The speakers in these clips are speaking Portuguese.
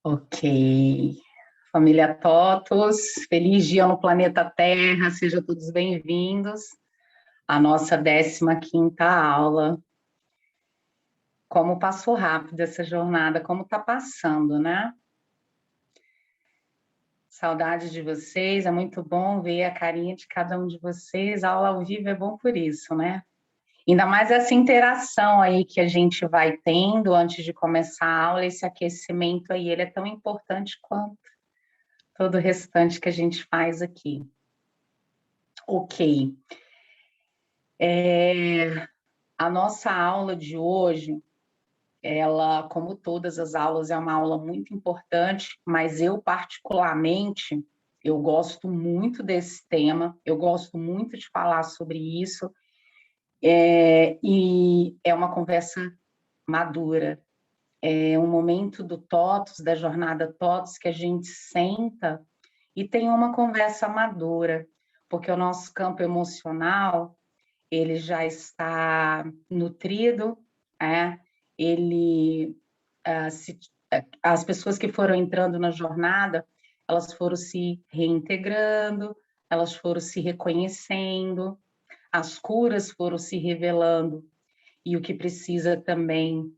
Ok. Família TOTUS, feliz dia no planeta Terra, sejam todos bem-vindos à nossa 15ª aula. Como passou rápido essa jornada, como está passando, né? Saudade de vocês, é muito bom ver a carinha de cada um de vocês. A aula ao vivo é bom por isso, né? Ainda mais essa interação aí que a gente vai tendo antes de começar a aula, esse aquecimento aí, ele é tão importante quanto todo o restante que a gente faz aqui. Ok. A nossa aula de hoje, ela, como todas as aulas, é uma aula muito importante, mas eu, particularmente, eu gosto muito desse tema, eu gosto muito de falar sobre isso, e é uma conversa madura, é um momento do TOTUS, da jornada TOTUS, que a gente senta e tem uma conversa madura, porque o nosso campo emocional, ele já está nutrido, ele, as pessoas que foram entrando na jornada, elas foram se reintegrando, elas foram se reconhecendo, as curas foram se revelando, e o que precisa também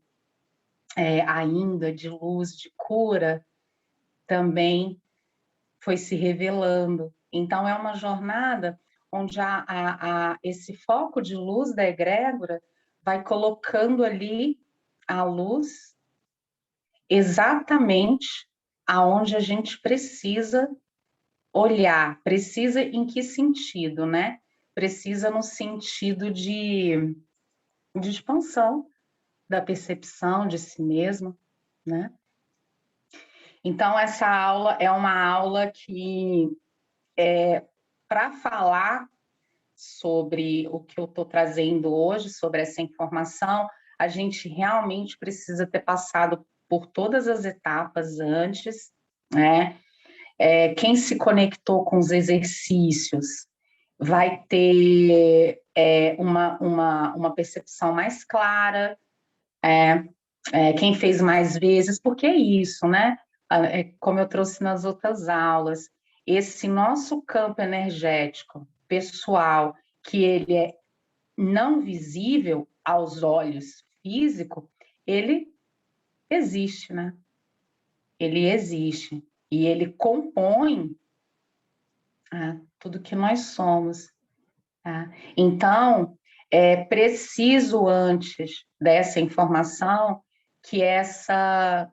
ainda de luz, de cura, também foi se revelando. Então, é uma jornada onde esse foco de luz da egrégora vai colocando ali a luz exatamente aonde a gente precisa olhar. Precisa em que sentido, né? Precisa no sentido de expansão da percepção de si mesmo, né? Então, essa aula é uma aula que, para falar sobre o que eu estou trazendo hoje, sobre essa informação, a gente realmente precisa ter passado por todas as etapas antes, né? Quem se conectou com os exercícios vai ter uma percepção mais clara, quem fez mais vezes, porque é isso, né? Como eu trouxe nas outras aulas, esse nosso campo energético pessoal, que ele é não visível aos olhos físicos, ele existe, né? Ele existe e ele compõe tudo que nós somos. Tá? Então, é preciso antes dessa informação que essa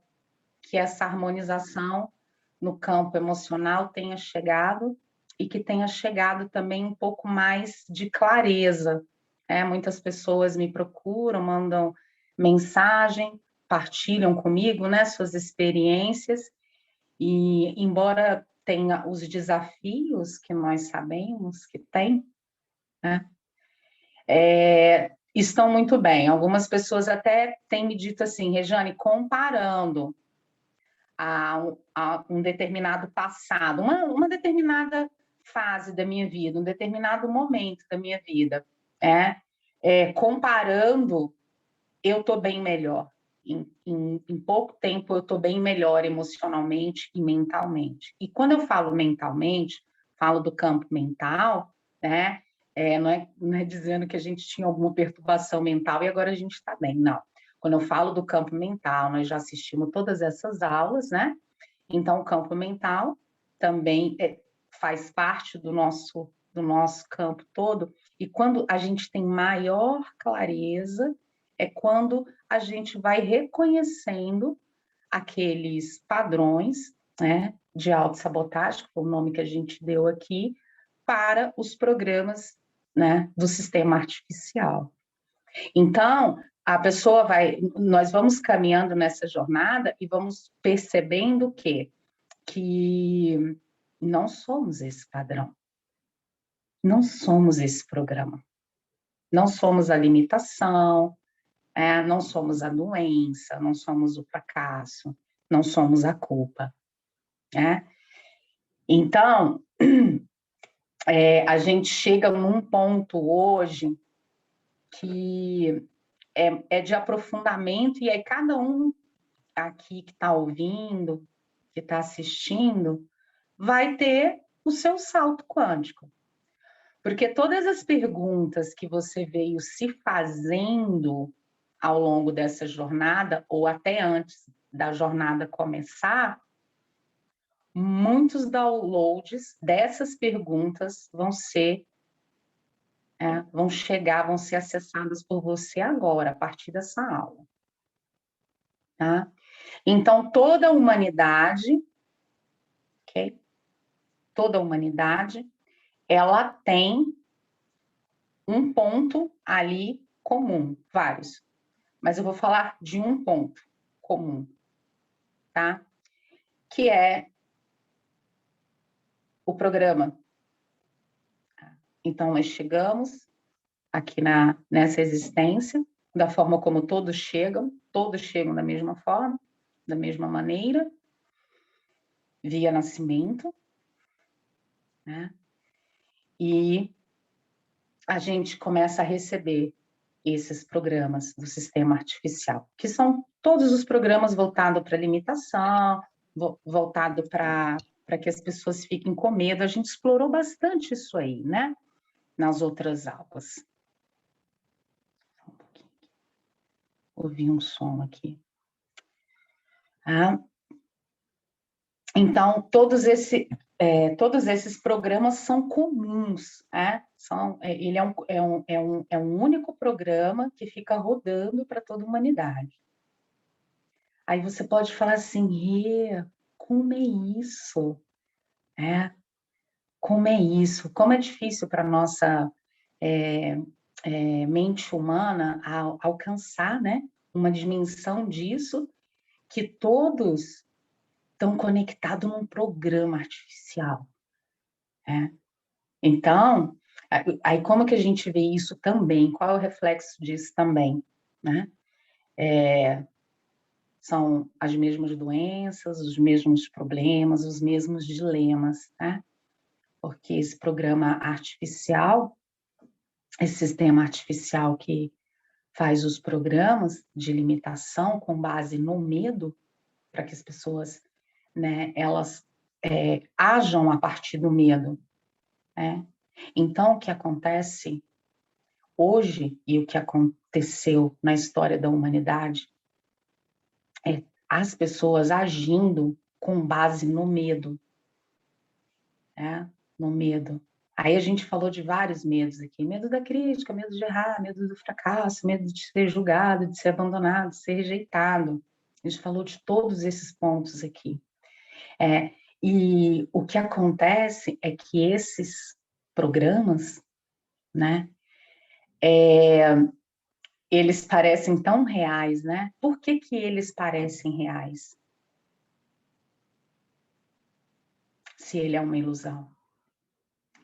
harmonização no campo emocional tenha chegado e que tenha chegado também um pouco mais de clareza. Muitas pessoas me procuram, mandam mensagem, partilham comigo, né, suas experiências, e embora tenha os desafios que nós sabemos que tem, né, estão muito bem. Algumas pessoas até têm me dito assim, Rejane, comparando a um determinado passado, uma determinada fase da minha vida, um determinado momento da minha vida, comparando, eu estou bem melhor. Em pouco tempo, eu estou bem melhor emocionalmente e mentalmente. E quando eu falo mentalmente, falo do campo mental, né? Não é dizendo que a gente tinha alguma perturbação mental e agora a gente está bem, não. Quando eu falo do campo mental, nós já assistimos todas essas aulas, né? Então, o campo mental também faz parte do nosso campo todo, e quando a gente tem maior clareza, é quando a gente vai reconhecendo aqueles padrões, né, de autossabotagem, que foi o nome que a gente deu aqui, para os programas, né, do sistema artificial. Então, a pessoa nós vamos caminhando nessa jornada e vamos percebendo que não somos esse padrão, não somos esse programa, não somos a limitação, não somos a doença, não somos o fracasso, não somos a culpa. Então, a gente chega num ponto hoje que é de aprofundamento, e aí cada um aqui que está ouvindo, que está assistindo vai ter o seu salto quântico. Porque todas as perguntas que você veio se fazendo ao longo dessa jornada, ou até antes da jornada começar, muitos downloads dessas perguntas vão ser, vão chegar, vão ser acessadas por você agora, a partir dessa aula. Tá? Então, toda a humanidade, ok? Toda a humanidade, ela tem um ponto ali comum, vários. Mas eu vou falar de um ponto comum, tá? Que é o programa. Então, nós chegamos aqui nessa existência, da forma como todos chegam da mesma forma, da mesma maneira, via nascimento, né? E a gente começa a receber esses programas do sistema artificial, que são todos os programas voltados para limitação, voltado para que as pessoas fiquem com medo. A gente explorou bastante isso aí, né? Nas outras aulas. Um pouquinho. Ouvi um som aqui. Então, todos esses programas são comuns, ele é um único programa que fica rodando para toda a humanidade. Aí você pode falar assim, como é isso? Como é isso? Como é difícil para a nossa mente humana alcançar, né, uma dimensão disso, que todos estão conectados num programa artificial. Então, aí como que a gente vê isso também? Qual é o reflexo disso também? Né? São as mesmas doenças, os mesmos problemas, os mesmos dilemas, né? Porque esse programa artificial, esse sistema artificial que faz os programas de limitação com base no medo, para que as pessoas, né, elas ajam a partir do medo, né? Então, o que acontece hoje e o que aconteceu na história da humanidade é as pessoas agindo com base no medo, no medo. Aí a gente falou de vários medos aqui, medo da crítica, medo de errar, medo do fracasso, medo de ser julgado, de ser abandonado, de ser rejeitado. A gente falou de todos esses pontos aqui. E o que acontece é que esses programas, né, eles parecem tão reais, né? Por que que eles parecem reais? Se ele é uma ilusão.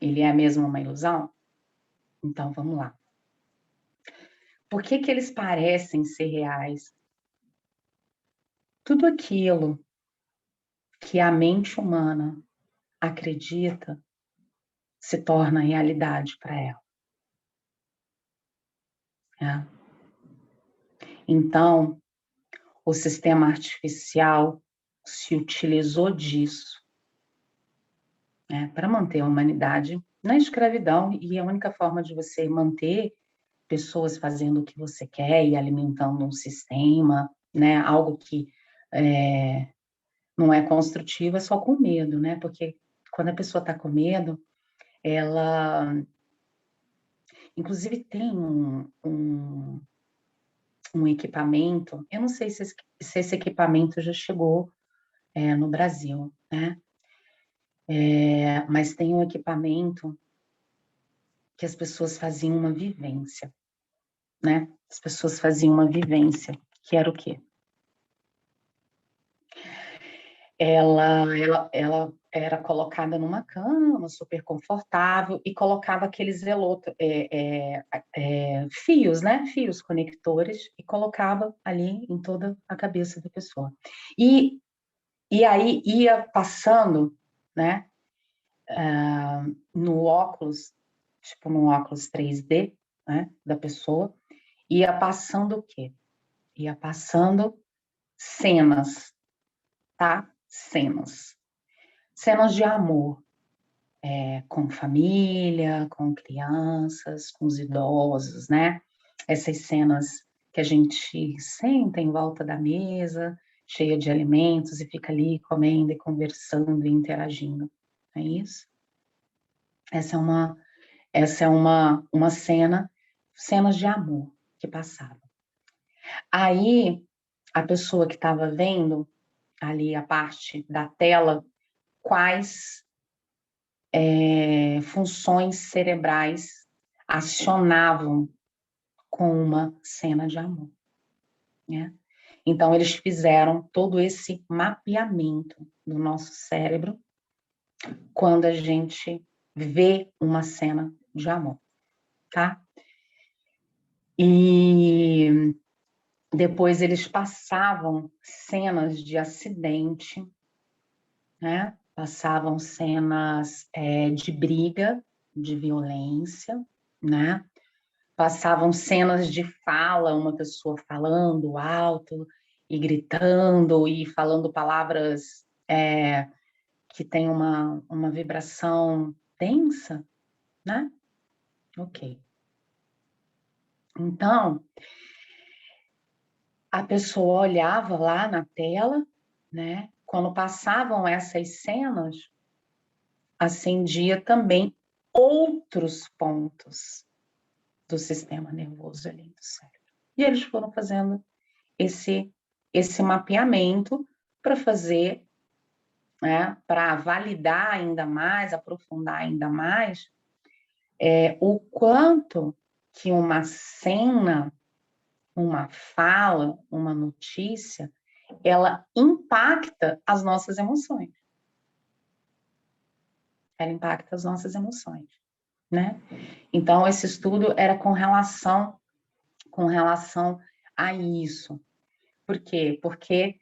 Ele é mesmo uma ilusão? Então, vamos lá. Por que que eles parecem ser reais? Tudo aquilo que a mente humana acredita se torna realidade para ela. Então, o sistema artificial se utilizou disso, para manter a humanidade na escravidão, e a única forma de você manter pessoas fazendo o que você quer e alimentando um sistema, né, algo que não é construtivo, é só com medo, né, porque quando a pessoa está com medo, ela... Inclusive tem um equipamento, eu não sei se esse equipamento já chegou no Brasil, né, mas tem um equipamento que as pessoas faziam uma vivência, né? As pessoas faziam uma vivência, que era o quê? Ela era colocada numa cama super confortável e colocava aqueles fios, né? Fios conectores, e colocava ali em toda a cabeça da pessoa. E aí ia passando, né? No óculos, tipo no óculos 3D, né? Da pessoa, ia passando o quê? Ia passando cenas, tá? cenas. Cenas de amor, com família, com crianças, com os idosos, né? Essas cenas que a gente senta em volta da mesa, cheia de alimentos, e fica ali comendo e conversando e interagindo. É isso? Essa é uma cena, cenas de amor que passavam. Aí, a pessoa que estava vendo ali a parte da tela, quais funções cerebrais acionavam com uma cena de amor, né? Então, eles fizeram todo esse mapeamento do nosso cérebro quando a gente vê uma cena de amor, tá? E depois eles passavam cenas de acidente, né? Passavam cenas de briga, de violência, né? Passavam cenas de fala, uma pessoa falando alto e gritando e falando palavras que têm uma vibração densa, né? Ok. Então, a pessoa olhava lá na tela, né? Quando passavam essas cenas, acendia também outros pontos do sistema nervoso ali do cérebro. E eles foram fazendo esse mapeamento para fazer, né, para validar ainda mais, aprofundar ainda mais, o quanto que uma cena, uma fala, uma notícia, ela impacta as nossas emoções. Ela impacta as nossas emoções, né? Então, esse estudo era com relação a isso. Por quê? Porque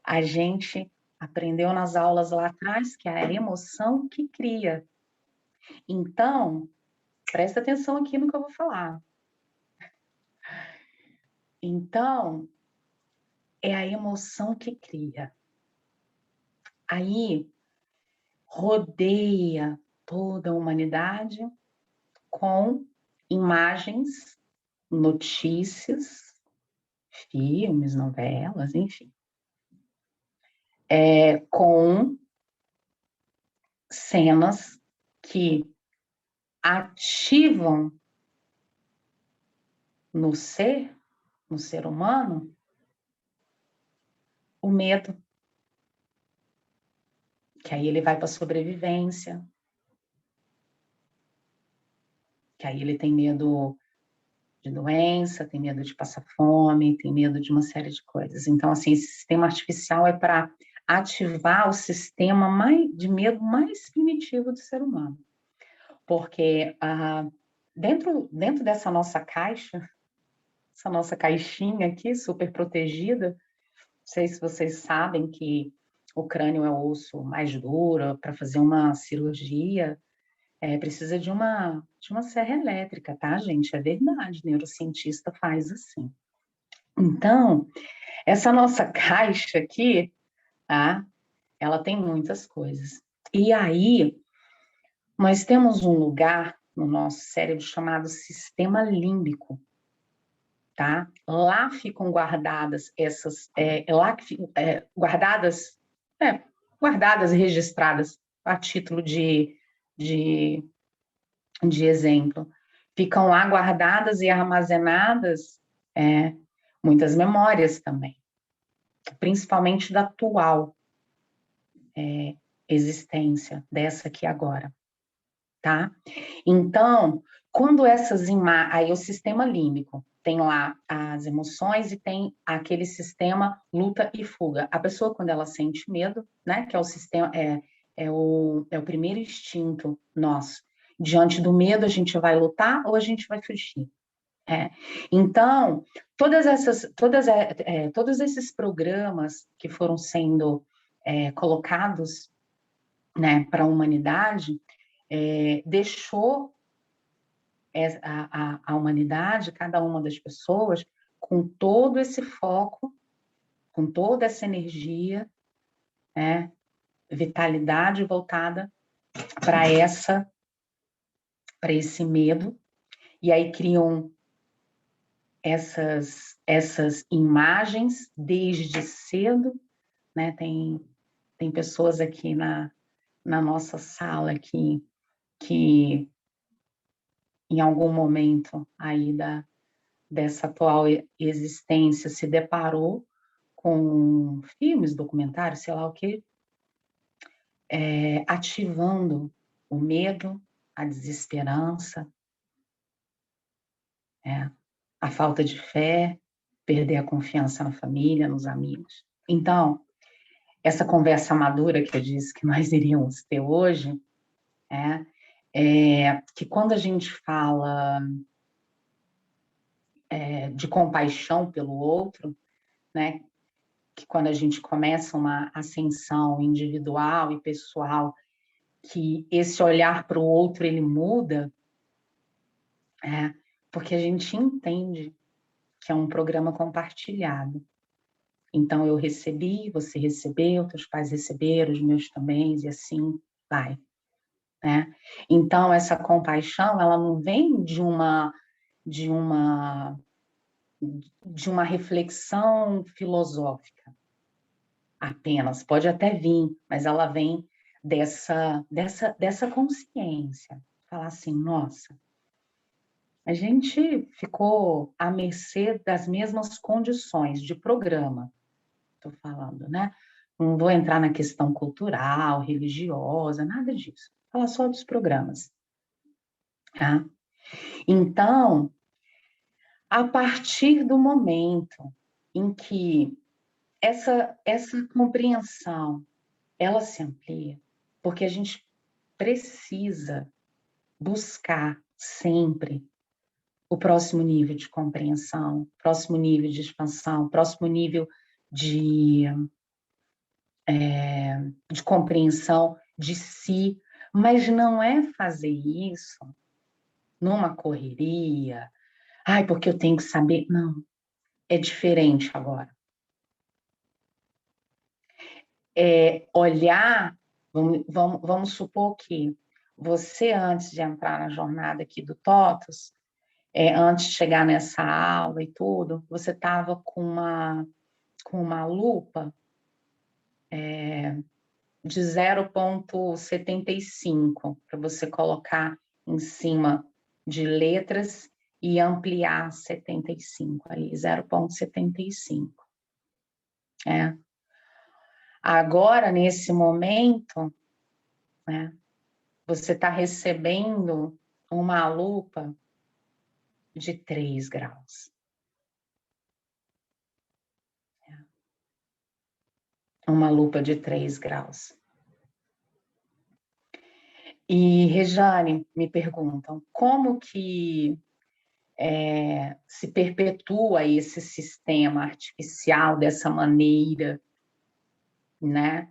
a gente aprendeu nas aulas lá atrás que é a emoção que cria. Então, presta atenção aqui no que eu vou falar. Então, é a emoção que cria. Aí, rodeia toda a humanidade com imagens, notícias, filmes, novelas, enfim. Com cenas que ativam no ser humano, o medo. Que aí ele vai para a sobrevivência, que aí ele tem medo de doença, tem medo de passar fome, tem medo de uma série de coisas. Então, assim, esse sistema artificial é para ativar o sistema de medo mais primitivo do ser humano. Porque dentro dessa nossa caixa, essa nossa caixinha aqui, super protegida, não sei se vocês sabem que o crânio é o osso mais duro, para fazer uma cirurgia, precisa de uma serra elétrica, tá, gente? É verdade, neurocientista faz assim. Então, essa nossa caixa aqui, tá? Ela tem muitas coisas. E aí, nós temos um lugar no nosso cérebro chamado sistema límbico, tá? Lá ficam guardadas guardadas e registradas a título de, de exemplo. Ficam lá guardadas e armazenadas muitas memórias também, principalmente da atual existência, dessa aqui agora, tá? Então, quando essas imagens, aí o sistema límbico, tem lá as emoções e tem aquele sistema luta e fuga. A pessoa, quando ela sente medo, né, que é o sistema, é o primeiro instinto nosso. Diante do medo, a gente vai lutar ou a gente vai fugir. Então, todos esses programas que foram sendo colocados, né, para a humanidade, deixou a humanidade, cada uma das pessoas, com todo esse foco, com toda essa energia né? Vitalidade voltada para esse medo, e aí criam essas imagens desde cedo, né? Tem pessoas aqui na nossa sala que em algum momento aí dessa atual existência se deparou com filmes, documentários, sei lá o quê, ativando o medo, a desesperança, a falta de fé, perder a confiança na família, nos amigos. Então, essa conversa madura que eu disse que nós iríamos ter hoje, que quando a gente fala de compaixão pelo outro, né, que quando a gente começa uma ascensão individual e pessoal, que esse olhar para o outro ele muda, porque a gente entende que é um programa compartilhado. Então, eu recebi, você recebeu, teus pais receberam, os meus também, e assim vai. Né? Então, essa compaixão, ela não vem de uma reflexão filosófica apenas, pode até vir, mas ela vem dessa consciência. Falar assim, nossa, a gente ficou à mercê das mesmas condições de programa, estou falando, né? Não vou entrar na questão cultural, religiosa, nada disso. Vou falar só dos programas. Tá? Então, a partir do momento em que essa compreensão ela se amplia, porque a gente precisa buscar sempre o próximo nível de compreensão, próximo nível de expansão, próximo nível de, de compreensão de si, mas não é fazer isso numa correria, ai, porque eu tenho que saber. Não, é diferente agora. Olhar, vamos supor que você, antes de entrar na jornada aqui do TOTUS, antes de chegar nessa aula e tudo, você estava com uma lupa de 0,75 para você colocar em cima de letras e ampliar 75 ali, 0,75. Agora, nesse momento, né, você está recebendo uma lupa de 3 graus. Uma lupa de 3 graus. E, Rejane, me perguntam, como que se perpetua esse sistema artificial dessa maneira, né?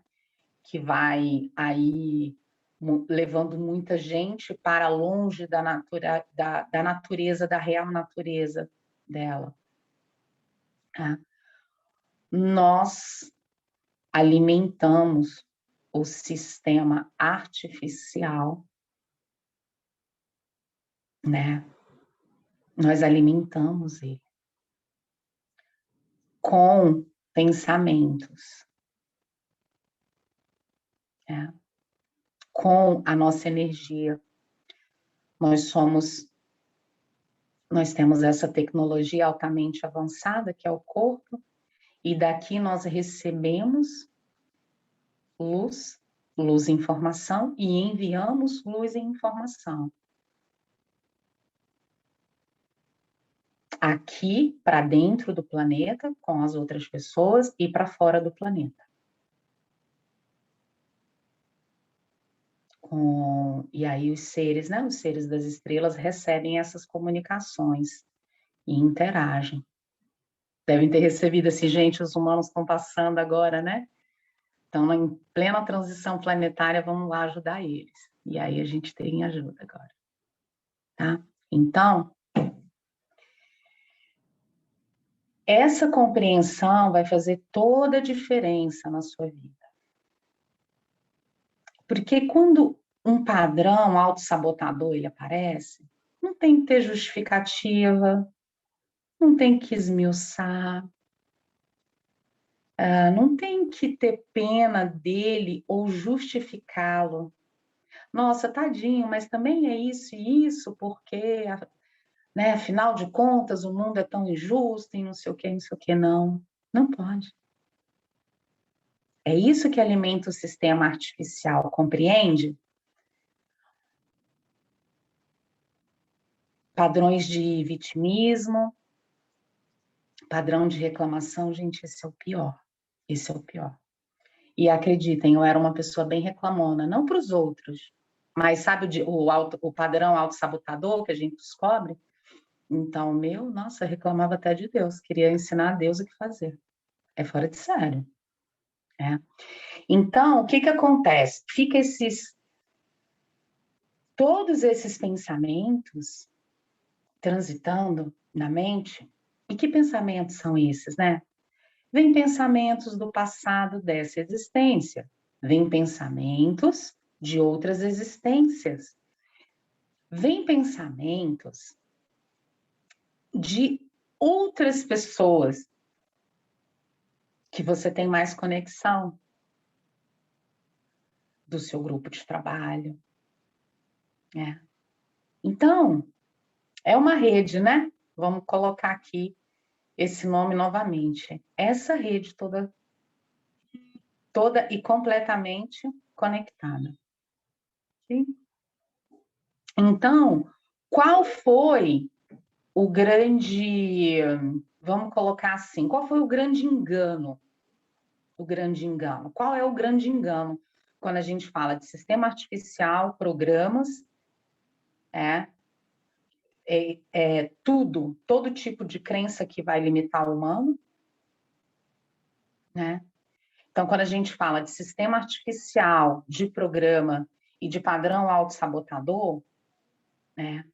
Que vai aí levando muita gente para longe da natureza, da real natureza dela. Tá? Nós alimentamos o sistema artificial, né? Nós alimentamos ele com pensamentos, né? Com a nossa energia. Nós temos essa tecnologia altamente avançada, que é o corpo, e daqui nós recebemos luz e informação, e enviamos luz e informação. Aqui, para dentro do planeta, com as outras pessoas, e para fora do planeta. E aí os seres, né, os seres das estrelas recebem essas comunicações e interagem. Devem ter recebido assim, gente, os humanos estão passando agora, né? Estão em plena transição planetária, vamos lá ajudar eles. E aí a gente tem ajuda agora. Tá? Então, essa compreensão vai fazer toda a diferença na sua vida. Porque quando um padrão autossabotador ele aparece, não tem que ter justificativa, não tem que esmiuçar, não tem que ter pena dele ou justificá-lo. Nossa, tadinho, mas também é isso e isso, porque, né, afinal de contas, o mundo é tão injusto e não sei o que, não sei o que, não. Não pode. É isso que alimenta o sistema artificial, compreende? Padrões de vitimismo, padrão de reclamação, gente, esse é o pior. Esse é o pior. E acreditem, eu era uma pessoa bem reclamona, não para os outros, mas sabe o padrão autossabotador que a gente descobre? Então, nossa, reclamava até de Deus, queria ensinar a Deus o que fazer. É fora de sério. É. Então, o que que acontece? Fica todos esses pensamentos transitando na mente. E que pensamentos são esses, né? Vêm pensamentos do passado dessa existência, vêm pensamentos de outras existências, vêm pensamentos de outras pessoas que você tem mais conexão, do seu grupo de trabalho, né? Então, é uma rede, né? Vamos colocar aqui esse nome novamente. Essa rede toda e completamente conectada. Sim? Então, qual foi o grande, vamos colocar assim, qual foi o grande engano? O grande engano. Qual é o grande engano quando a gente fala de sistema artificial, programas, todo tipo de crença que vai limitar o humano, né? Então, quando a gente fala de sistema artificial, de programa e de padrão autossabotador, né?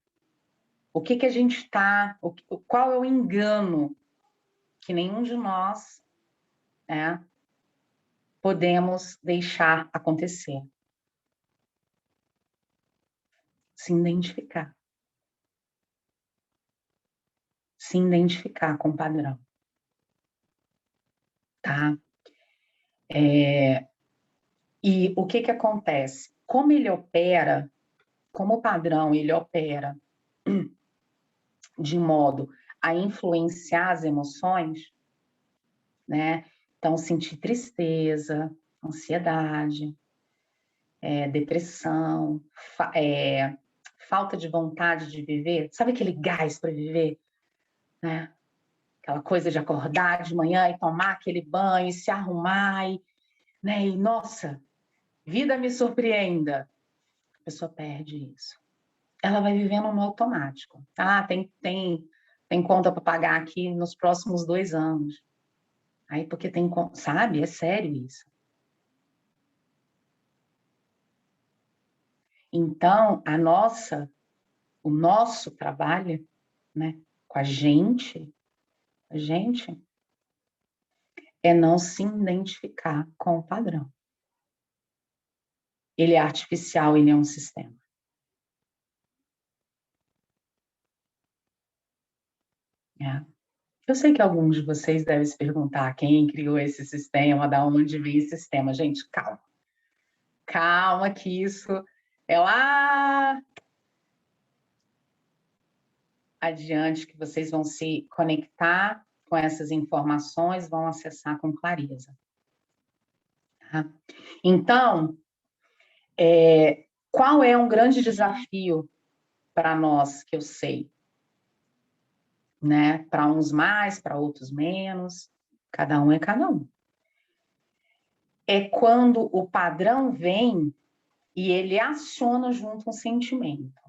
O que que a gente está, qual é o engano que nenhum de nós, né, podemos deixar acontecer? Se identificar. Se identificar com o padrão, tá? E o que que acontece? Como ele opera, como o padrão ele opera de modo a influenciar as emoções, né? Então, sentir tristeza, ansiedade, depressão, falta de vontade de viver, sabe aquele gás para viver, né? Aquela coisa de acordar de manhã e tomar aquele banho, e se arrumar, né? E nossa, vida me surpreenda. A pessoa perde isso. Ela vai vivendo no automático. Ah, tem conta para pagar aqui nos próximos 2 anos. Aí, porque tem, sabe? É sério isso. Então, o nosso trabalho, né, com a gente é não se identificar com o padrão. Ele é artificial, ele é um sistema. É. Eu sei que alguns de vocês devem se perguntar quem criou esse sistema, da onde vem esse sistema. Gente, calma. Calma que isso é lá adiante que vocês vão se conectar com essas informações, vão acessar com clareza. Tá? Então, qual é um grande desafio para nós, que eu sei? Né? Para uns mais, para outros menos, cada um é cada um. É quando o padrão vem e ele aciona junto um sentimento.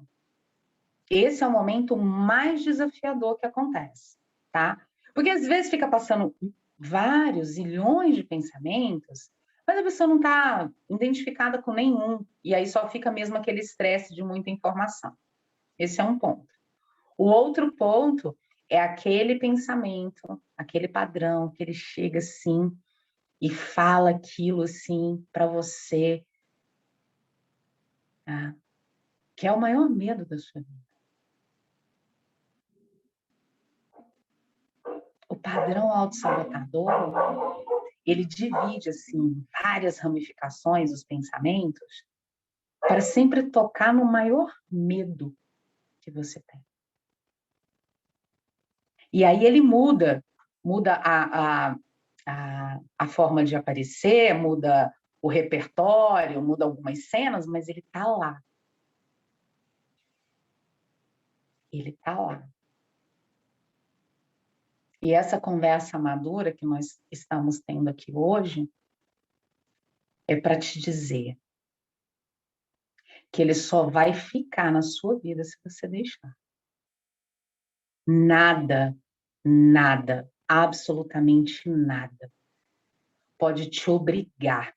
Esse é o momento mais desafiador que acontece, tá? Porque às vezes fica passando vários zilhões de pensamentos, mas a pessoa não está identificada com nenhum, e aí só fica mesmo aquele estresse de muita informação. Esse é um ponto. O outro ponto é aquele pensamento, aquele padrão que ele chega assim e fala aquilo assim para você né? Que é o maior medo da sua vida. O padrão autossabotador, ele divide, assim, várias ramificações dos pensamentos para sempre tocar no maior medo que você tem. E aí ele muda a forma de aparecer, muda o repertório, muda algumas cenas, mas ele está lá. Ele está lá. E essa conversa madura que nós estamos tendo aqui hoje é para te dizer que ele só vai ficar na sua vida se você deixar. Nada, nada, absolutamente nada pode te obrigar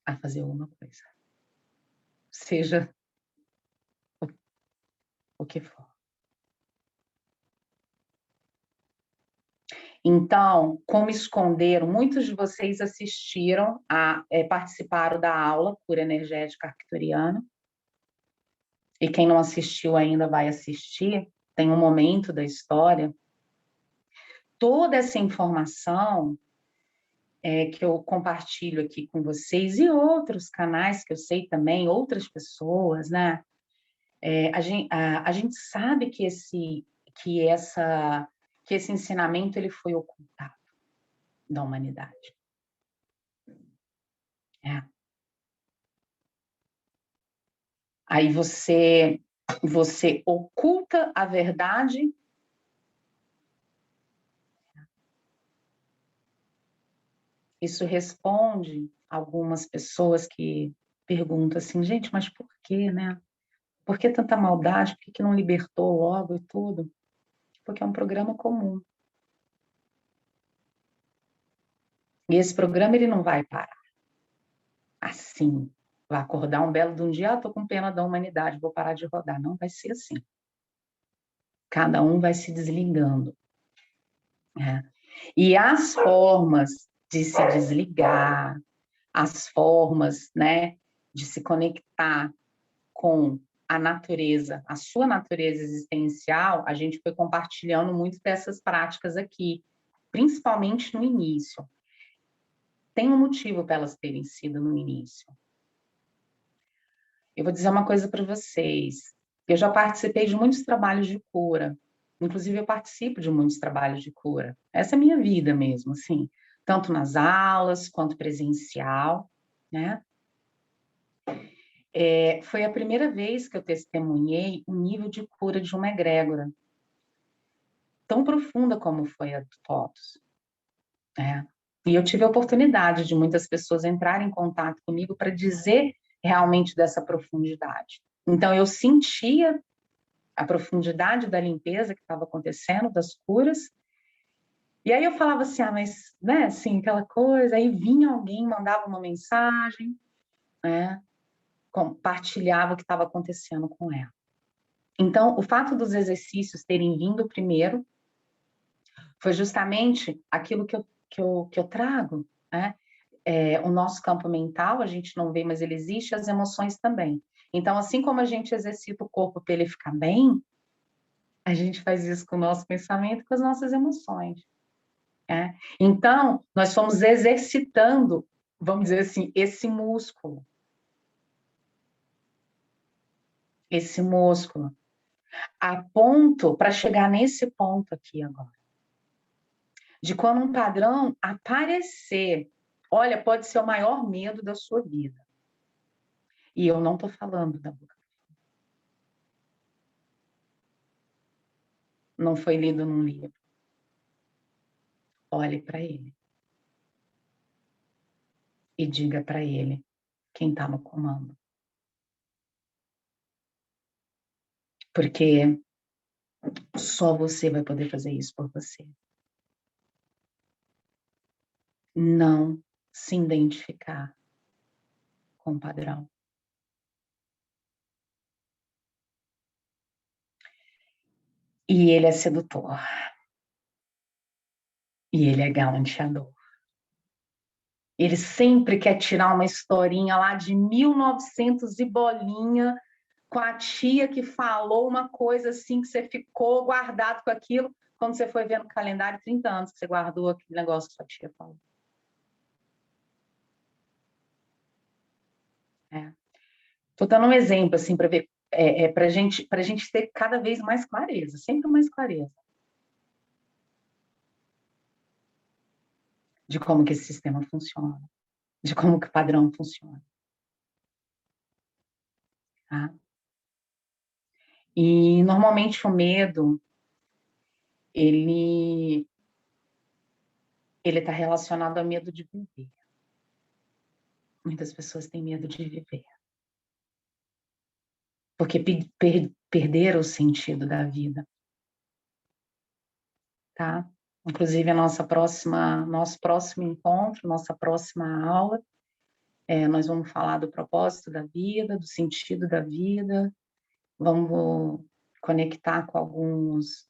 a fazer alguma coisa. Seja o que for. Então, como esconderam, muitos de vocês assistiram, participaram da aula Cura Energética Arcturiana, e quem não assistiu ainda vai assistir, tem um momento da história. Toda essa informação que eu compartilho aqui com vocês e outros canais que eu sei também, outras pessoas, né? A gente sabe que esse ensinamento ele foi ocultado da humanidade. É. Aí você oculta a verdade. Isso responde algumas pessoas que perguntam assim, gente, mas por quê, né? Por que tanta maldade? Por que não libertou logo e tudo? Porque é um programa comum. E esse programa ele não vai parar assim. Vai acordar um belo de um dia, tô com pena da humanidade, vou parar de rodar. Não vai ser assim. Cada um vai se desligando. Né? E as formas de se desligar, as formas, né, de se conectar com a natureza, a sua natureza existencial, a gente foi compartilhando muito dessas práticas aqui, principalmente no início. Tem um motivo para elas terem sido no início. Eu vou dizer uma coisa para vocês. Eu já participei de muitos trabalhos de cura. Inclusive, eu participo de muitos trabalhos de cura. Essa é a minha vida mesmo, assim. Tanto nas aulas, quanto presencial, né? Foi a primeira vez que eu testemunhei um nível de cura de uma egrégora. Tão profunda como foi a do TOTUS. Né? E eu tive a oportunidade de muitas pessoas entrarem em contato comigo para dizer realmente dessa profundidade. Então, eu sentia a profundidade da limpeza que estava acontecendo, das curas. E aí eu falava assim, mas, né, assim, aquela coisa, aí vinha alguém, mandava uma mensagem, né, compartilhava o que estava acontecendo com ela. Então, o fato dos exercícios terem vindo primeiro foi justamente aquilo que eu trago, né? O nosso campo mental, a gente não vê, mas ele existe, as emoções também. Então, assim como a gente exercita o corpo para ele ficar bem, a gente faz isso com o nosso pensamento e com as nossas emoções. Né? Então, nós fomos exercitando, vamos dizer assim, esse músculo. Esse músculo. A ponto, para chegar nesse ponto aqui agora, de quando um padrão aparecer, olha, pode ser o maior medo da sua vida. E eu não estou falando da boca. Não foi lido num livro. Olhe para ele. E diga para ele quem está no comando. Porque só você vai poder fazer isso por você. Não se identificar com o padrão. E ele é sedutor. E ele é galanteador. Ele sempre quer tirar uma historinha lá de 1900 e bolinha, com a tia que falou uma coisa assim, que você ficou guardado com aquilo, quando você foi ver no calendário, 30 anos que você guardou aquele negócio que sua tia falou. Estou dando um exemplo, assim, para ver, para gente ter cada vez mais clareza, sempre mais clareza, de como que esse sistema funciona, de como que o padrão funciona, tá? E, normalmente, o medo, ele ele está relacionado a medo de viver. Muitas pessoas têm medo de viver, porque perderam o sentido da vida, tá? Inclusive, nosso próximo encontro, nossa próxima aula, nós vamos falar do propósito da vida, do sentido da vida, vamos conectar com algumas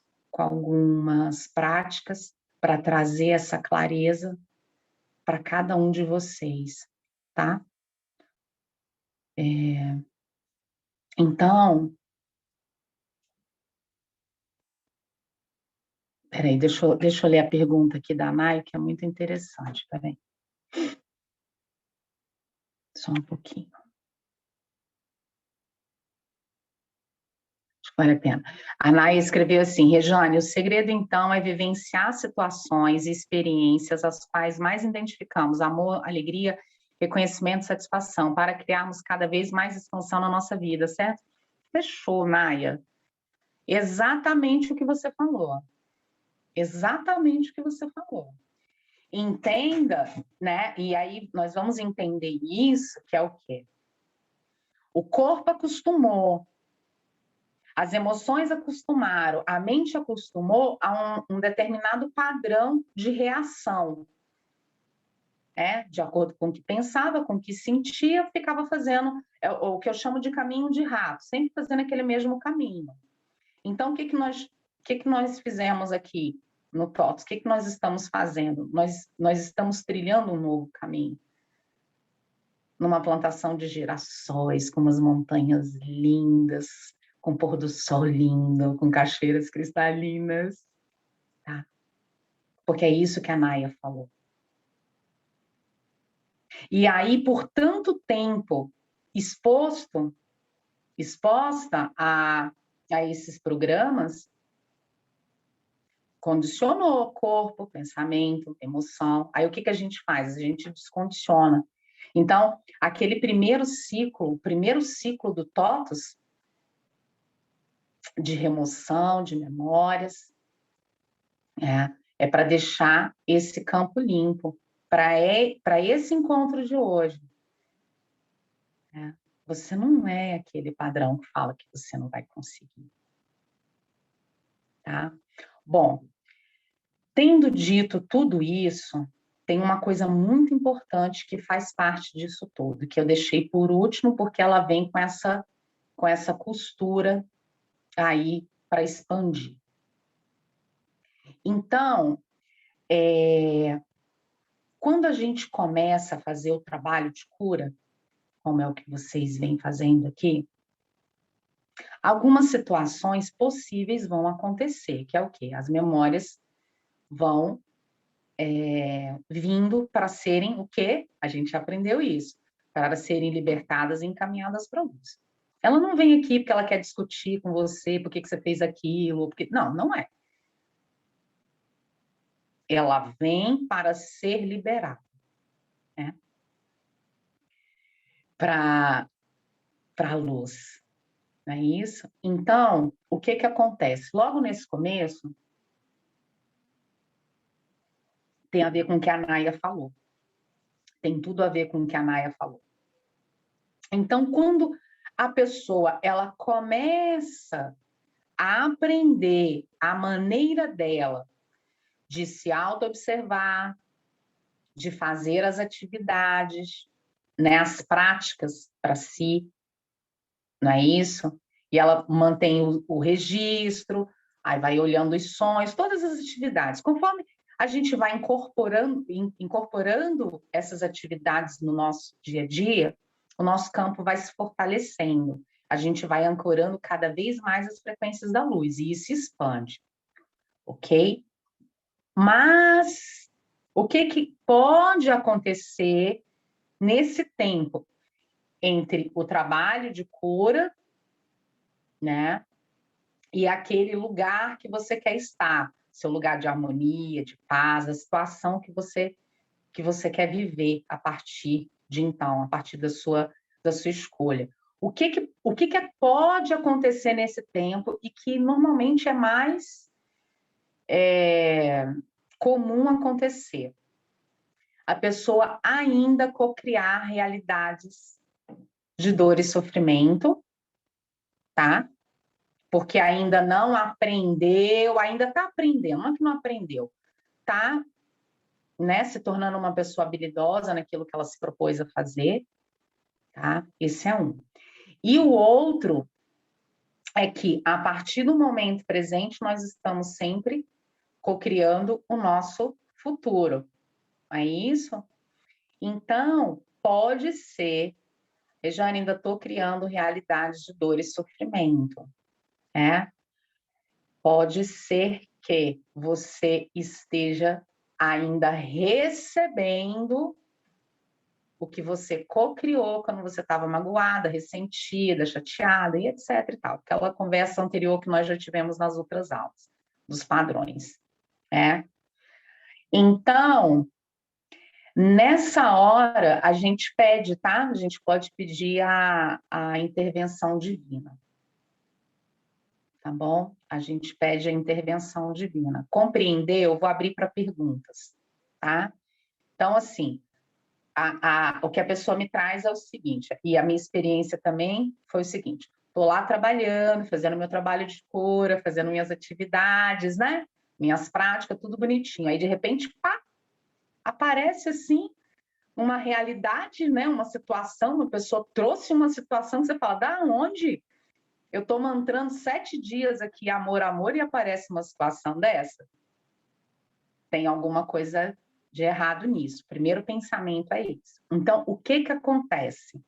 práticas para trazer essa clareza para cada um de vocês, tá? Então, peraí, deixa eu ler a pergunta aqui da Nai, que é muito interessante, peraí, só um pouquinho. Vale a pena. A Nai escreveu assim: Rejane, o segredo então é vivenciar situações e experiências as quais mais identificamos amor, alegria, reconhecimento, satisfação, para criarmos cada vez mais expansão na nossa vida, certo? Fechou, Naia. Exatamente o que você falou. Exatamente o que você falou. Entenda, né? E aí nós vamos entender isso, que é o quê? O corpo acostumou, as emoções acostumaram, a mente acostumou a um determinado padrão de reação. De acordo com o que pensava, com o que sentia, ficava fazendo o que eu chamo de caminho de rato, sempre fazendo aquele mesmo caminho. Então, o que nós fizemos aqui no TOTS? O que nós estamos fazendo? Nós estamos trilhando um novo caminho, numa plantação de girassóis, com umas montanhas lindas, com pôr do sol lindo, com cachoeiras cristalinas, tá? Porque é isso que a Naya falou. E aí, por tanto tempo exposta a esses programas, condicionou corpo, pensamento, emoção. Aí o que a gente faz? A gente descondiciona. Então, aquele o primeiro ciclo do TOTUS, de remoção de memórias, é para deixar esse campo limpo, para esse encontro de hoje. Você não é aquele padrão que fala que você não vai conseguir. Tá? Bom, tendo dito tudo isso, tem uma coisa muito importante que faz parte disso tudo, que eu deixei por último, porque ela vem com essa costura aí para expandir. Então, quando a gente começa a fazer o trabalho de cura, como é o que vocês vêm fazendo aqui, algumas situações possíveis vão acontecer, que é o quê? As memórias vão vindo para serem o quê? A gente aprendeu isso, para serem libertadas e encaminhadas para a luz. Ela não vem aqui porque ela quer discutir com você por que você fez aquilo, porque não, não é. Ela vem para ser liberada, né? Para a luz, não é isso? Então, o que acontece? Logo nesse começo, tem a ver com o que a Naya falou. Tem tudo a ver com o que a Naya falou. Então, quando a pessoa ela começa a aprender a maneira dela de se auto-observar, de fazer as atividades, né, as práticas para si, não é isso? E ela mantém o registro, aí vai olhando os sonhos, todas as atividades, conforme a gente vai incorporando essas atividades no nosso dia a dia, o nosso campo vai se fortalecendo. A gente vai ancorando cada vez mais as frequências da luz e isso expande, ok? Mas o que pode acontecer nesse tempo entre o trabalho de cura, né, e aquele lugar que você quer estar, seu lugar de harmonia, de paz, a situação que você quer viver a partir de então, a partir da sua escolha. O que pode acontecer nesse tempo e que normalmente é mais comum acontecer? A pessoa ainda cocriar realidades de dor e sofrimento, tá? Porque ainda não aprendeu, ainda está aprendendo, não é que não aprendeu, tá, né, se tornando uma pessoa habilidosa naquilo que ela se propôs a fazer, tá? Esse é um. E o outro é que, a partir do momento presente, nós estamos sempre cocriando o nosso futuro, não é isso? Então, pode ser, Rejane, ainda estou criando realidades de dor e sofrimento, né? Pode ser que você esteja ainda recebendo o que você co-criou quando você estava magoada, ressentida, chateada e etc e tal. Aquela conversa anterior que nós já tivemos nas outras aulas, dos padrões, né? Então, nessa hora, a gente pede, tá? A gente pode pedir a intervenção divina. Tá bom? A gente pede a intervenção divina. Compreender? Eu vou abrir para perguntas, tá? Então, assim, o que a pessoa me traz é o seguinte, e a minha experiência também foi o seguinte: estou lá trabalhando, fazendo meu trabalho de cura, fazendo minhas atividades, né? Minhas práticas, tudo bonitinho. Aí, de repente, pá, aparece assim uma realidade, né? Uma situação, uma pessoa trouxe uma situação que você fala, da onde? Eu estou mantrando 7 dias aqui, amor, amor, e aparece uma situação dessa. Tem alguma coisa de errado nisso. O primeiro pensamento é isso. Então, o que acontece?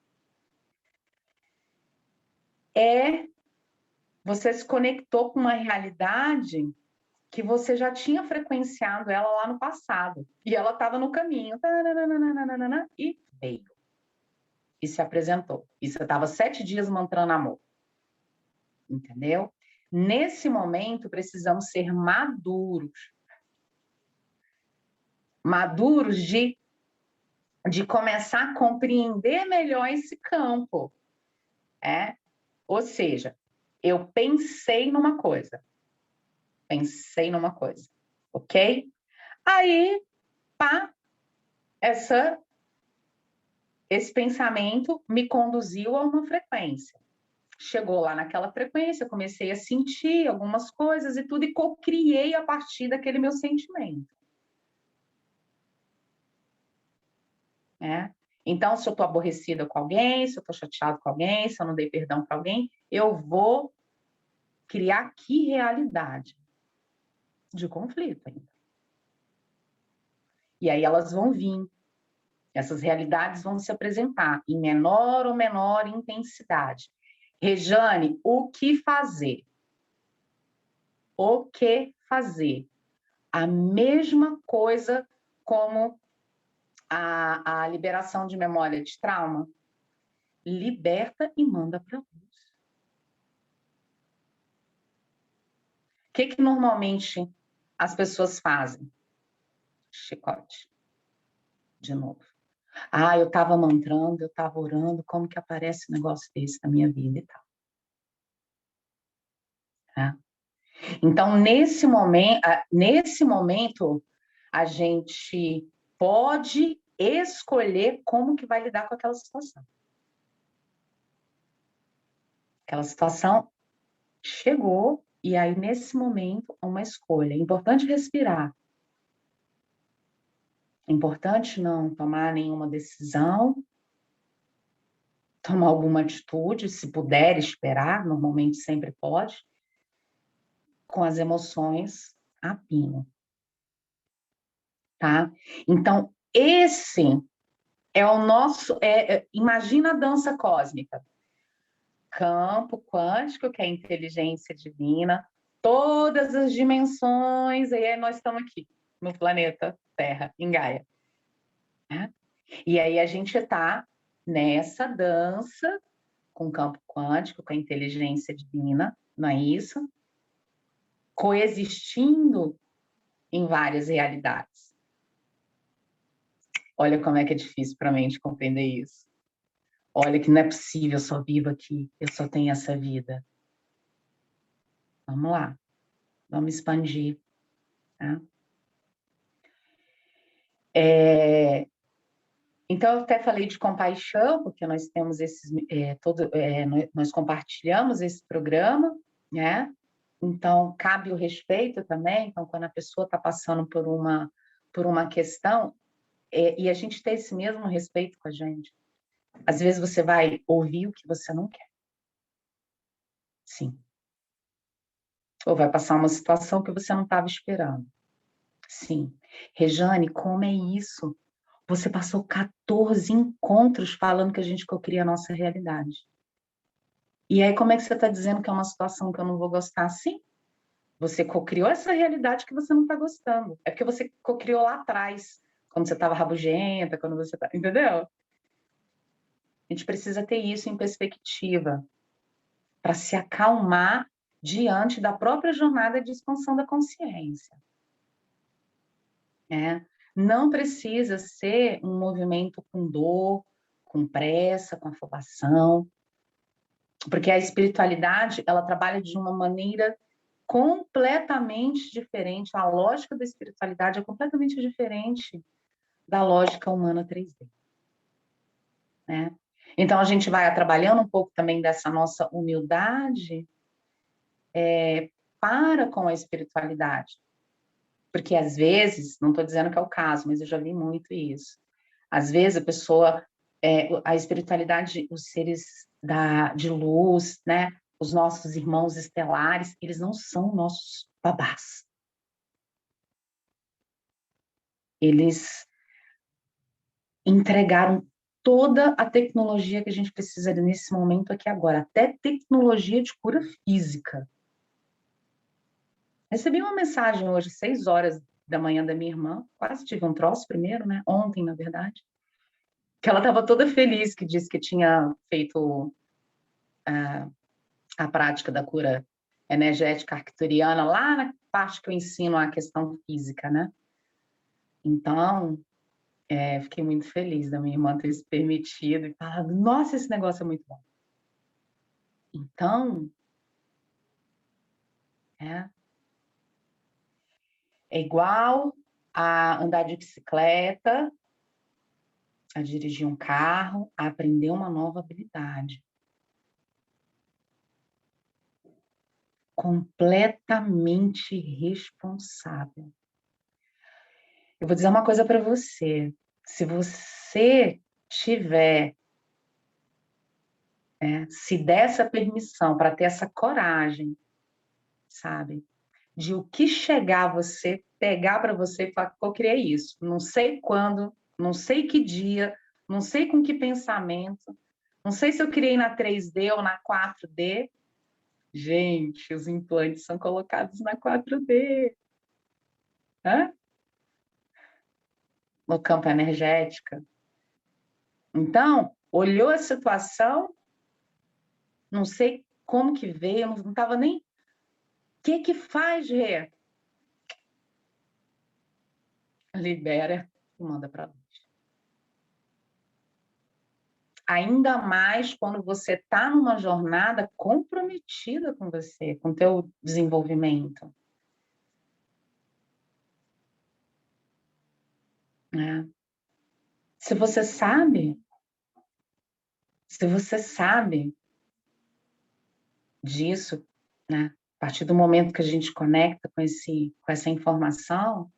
Você se conectou com uma realidade que você já tinha frequenciado ela lá no passado. E ela estava no caminho. E veio. E se apresentou. E você estava 7 dias mantrando amor. Entendeu? Nesse momento, precisamos ser maduros. Maduros de começar a compreender melhor esse campo. Ou seja, eu pensei numa coisa, ok? Aí, pá, esse pensamento me conduziu a uma frequência. Chegou lá naquela frequência, comecei a sentir algumas coisas e tudo, e co-criei a partir daquele meu sentimento. Então, se eu estou aborrecida com alguém, se eu estou chateada com alguém, se eu não dei perdão para alguém, eu vou criar que realidade de conflito ainda. E aí elas vão vir, essas realidades vão se apresentar em menor ou menor intensidade. Rejane, o que fazer? O que fazer? A mesma coisa como a liberação de memória de trauma. Liberta e manda para a luz. O que normalmente as pessoas fazem? Chicote. De novo. Eu estava mantrando, eu estava orando, como que aparece um negócio desse na minha vida e tal. Então, nesse momento, a gente pode escolher como que vai lidar com aquela situação. Aquela situação chegou, e aí, nesse momento, uma escolha. É importante respirar. É importante não tomar nenhuma decisão, tomar alguma atitude, se puder esperar, normalmente sempre pode, com as emoções a pino. tá? Então, esse é o nosso... imagina a dança cósmica. Campo quântico, que é a inteligência divina, todas as dimensões, e aí nós estamos aqui, no planeta Terra, em Gaia. Né? E aí a gente está nessa dança com o campo quântico, com a inteligência divina, não é isso? Coexistindo em várias realidades. Olha como é que é difícil para a mente compreender isso. Olha que não é possível, eu só vivo aqui, eu só tenho essa vida. Vamos lá, vamos expandir. Tá? Então, eu até falei de compaixão, porque nós temos esses, nós compartilhamos esse programa, né? Então, cabe o respeito também. Então, quando a pessoa está passando por uma questão, e a gente ter esse mesmo respeito com a gente. Às vezes você vai ouvir o que você não quer. Sim. Ou vai passar uma situação que você não estava esperando. Sim. Rejane, como é isso? Você passou 14 encontros falando que a gente cocria a nossa realidade. E aí, como é que você está dizendo que é uma situação que eu não vou gostar? Sim. Você cocriou essa realidade que você não está gostando. É porque você cocriou lá atrás, quando você estava rabugenta, quando você tá... Entendeu? A gente precisa ter isso em perspectiva para se acalmar diante da própria jornada de expansão da consciência. Né? Não precisa ser um movimento com dor, com pressa, com afobação, porque a espiritualidade, ela trabalha de uma maneira completamente diferente, a lógica da espiritualidade é completamente diferente da lógica humana 3D. Né? Então, a gente vai trabalhando um pouco também dessa nossa humildade para com a espiritualidade. Porque, às vezes, não estou dizendo que é o caso, mas eu já vi muito isso. Às vezes, a pessoa, a espiritualidade, os seres de luz, né? Os nossos irmãos estelares, eles não são nossos babás. Eles entregaram toda a tecnologia que a gente precisa nesse momento aqui agora, até tecnologia de cura física. Recebi uma mensagem hoje, 6 horas da manhã, da minha irmã, quase tive um troço primeiro, né? Ontem, na verdade, que ela estava toda feliz, que disse que tinha feito a prática da cura energética arcturiana lá na parte que eu ensino a questão física, né? Então, fiquei muito feliz da minha irmã ter se permitido e falado, nossa, esse negócio é muito bom. Então, é igual a andar de bicicleta, a dirigir um carro, a aprender uma nova habilidade. Completamente responsável. Eu vou dizer uma coisa para você. Se você tiver, se der essa permissão para ter essa coragem, sabe? De o que chegar você, pegar para você e falar, eu criei isso. Não sei quando, não sei que dia, não sei com que pensamento, não sei se eu criei na 3D ou na 4D. Gente, os implantes são colocados na 4D. Hã? No campo energético. Então, olhou a situação, não sei como que veio, não estava nem... O que faz, Rê? Libera e manda para luz. Ainda mais quando você está numa jornada comprometida com você, com o teu desenvolvimento. Né? Se você sabe disso, né? A partir do momento que a gente conecta com essa informação,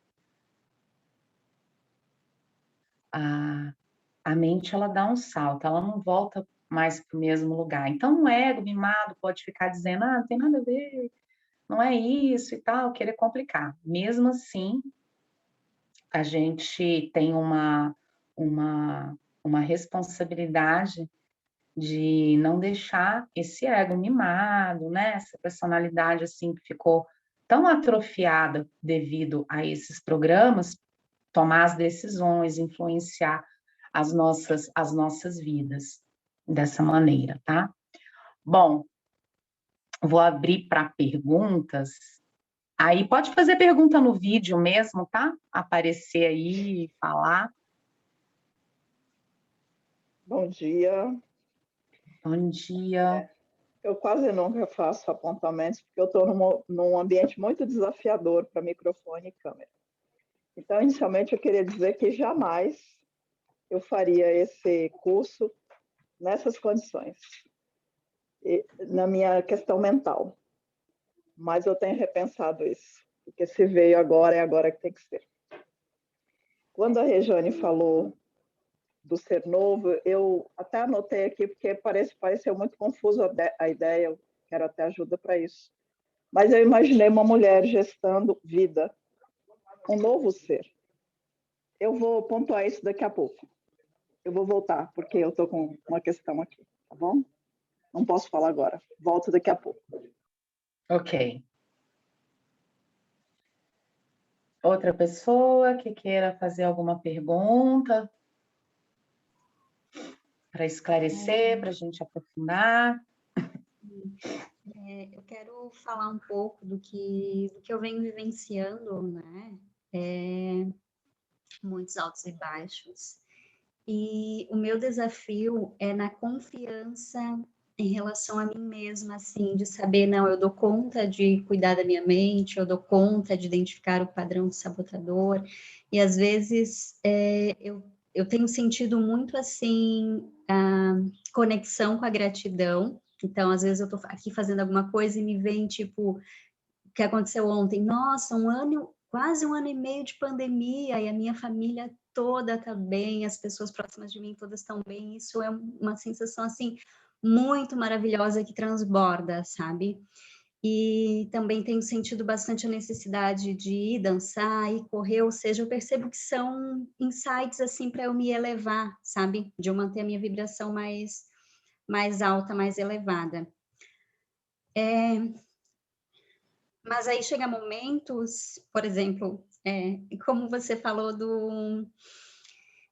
a mente ela dá um salto, ela não volta mais para o mesmo lugar. Então, o ego mimado pode ficar dizendo, não tem nada a ver, não é isso e tal, querer complicar. Mesmo assim, a gente tem uma responsabilidade de não deixar esse ego mimado, né? Essa personalidade assim que ficou tão atrofiada devido a esses programas, tomar as decisões, influenciar as nossas vidas dessa maneira, tá? Bom, vou abrir para perguntas. Aí pode fazer pergunta no vídeo mesmo, tá? Aparecer aí, falar. Bom dia. Bom dia. Eu quase nunca faço apontamentos, porque eu estou num ambiente muito desafiador para microfone e câmera. Então, inicialmente, eu queria dizer que jamais eu faria esse curso nessas condições, na minha questão mental. Mas eu tenho repensado isso, porque se veio agora, é agora que tem que ser. Quando a Regiane falou do ser novo, eu até anotei aqui, porque pareceu muito confuso a ideia, eu quero até ajuda para isso. Mas eu imaginei uma mulher gestando vida, um novo ser. Eu vou pontuar isso daqui a pouco. Eu vou voltar, porque eu estou com uma questão aqui, tá bom? Não posso falar agora. Volto daqui a pouco. Ok. Outra pessoa que queira fazer alguma pergunta para esclarecer, para a gente aprofundar. Eu quero falar um pouco do que eu venho vivenciando, né? Muitos altos e baixos. E o meu desafio é na confiança em relação a mim mesma, assim, de saber, não, eu dou conta de cuidar da minha mente, eu dou conta de identificar o padrão de sabotador, e às vezes eu tenho sentido muito, assim, a conexão com a gratidão. Então, às vezes eu tô aqui fazendo alguma coisa e me vem, tipo, o que aconteceu ontem, nossa, quase um ano e meio de pandemia, e a minha família toda está bem, as pessoas próximas de mim todas estão bem, isso é uma sensação, assim, muito maravilhosa que transborda, sabe? E também tenho sentido bastante a necessidade de ir dançar e correr, ou seja, eu percebo que são insights, assim, para eu me elevar, sabe? De eu manter a minha vibração mais alta, mais elevada. Mas aí chega momentos, por exemplo, como você falou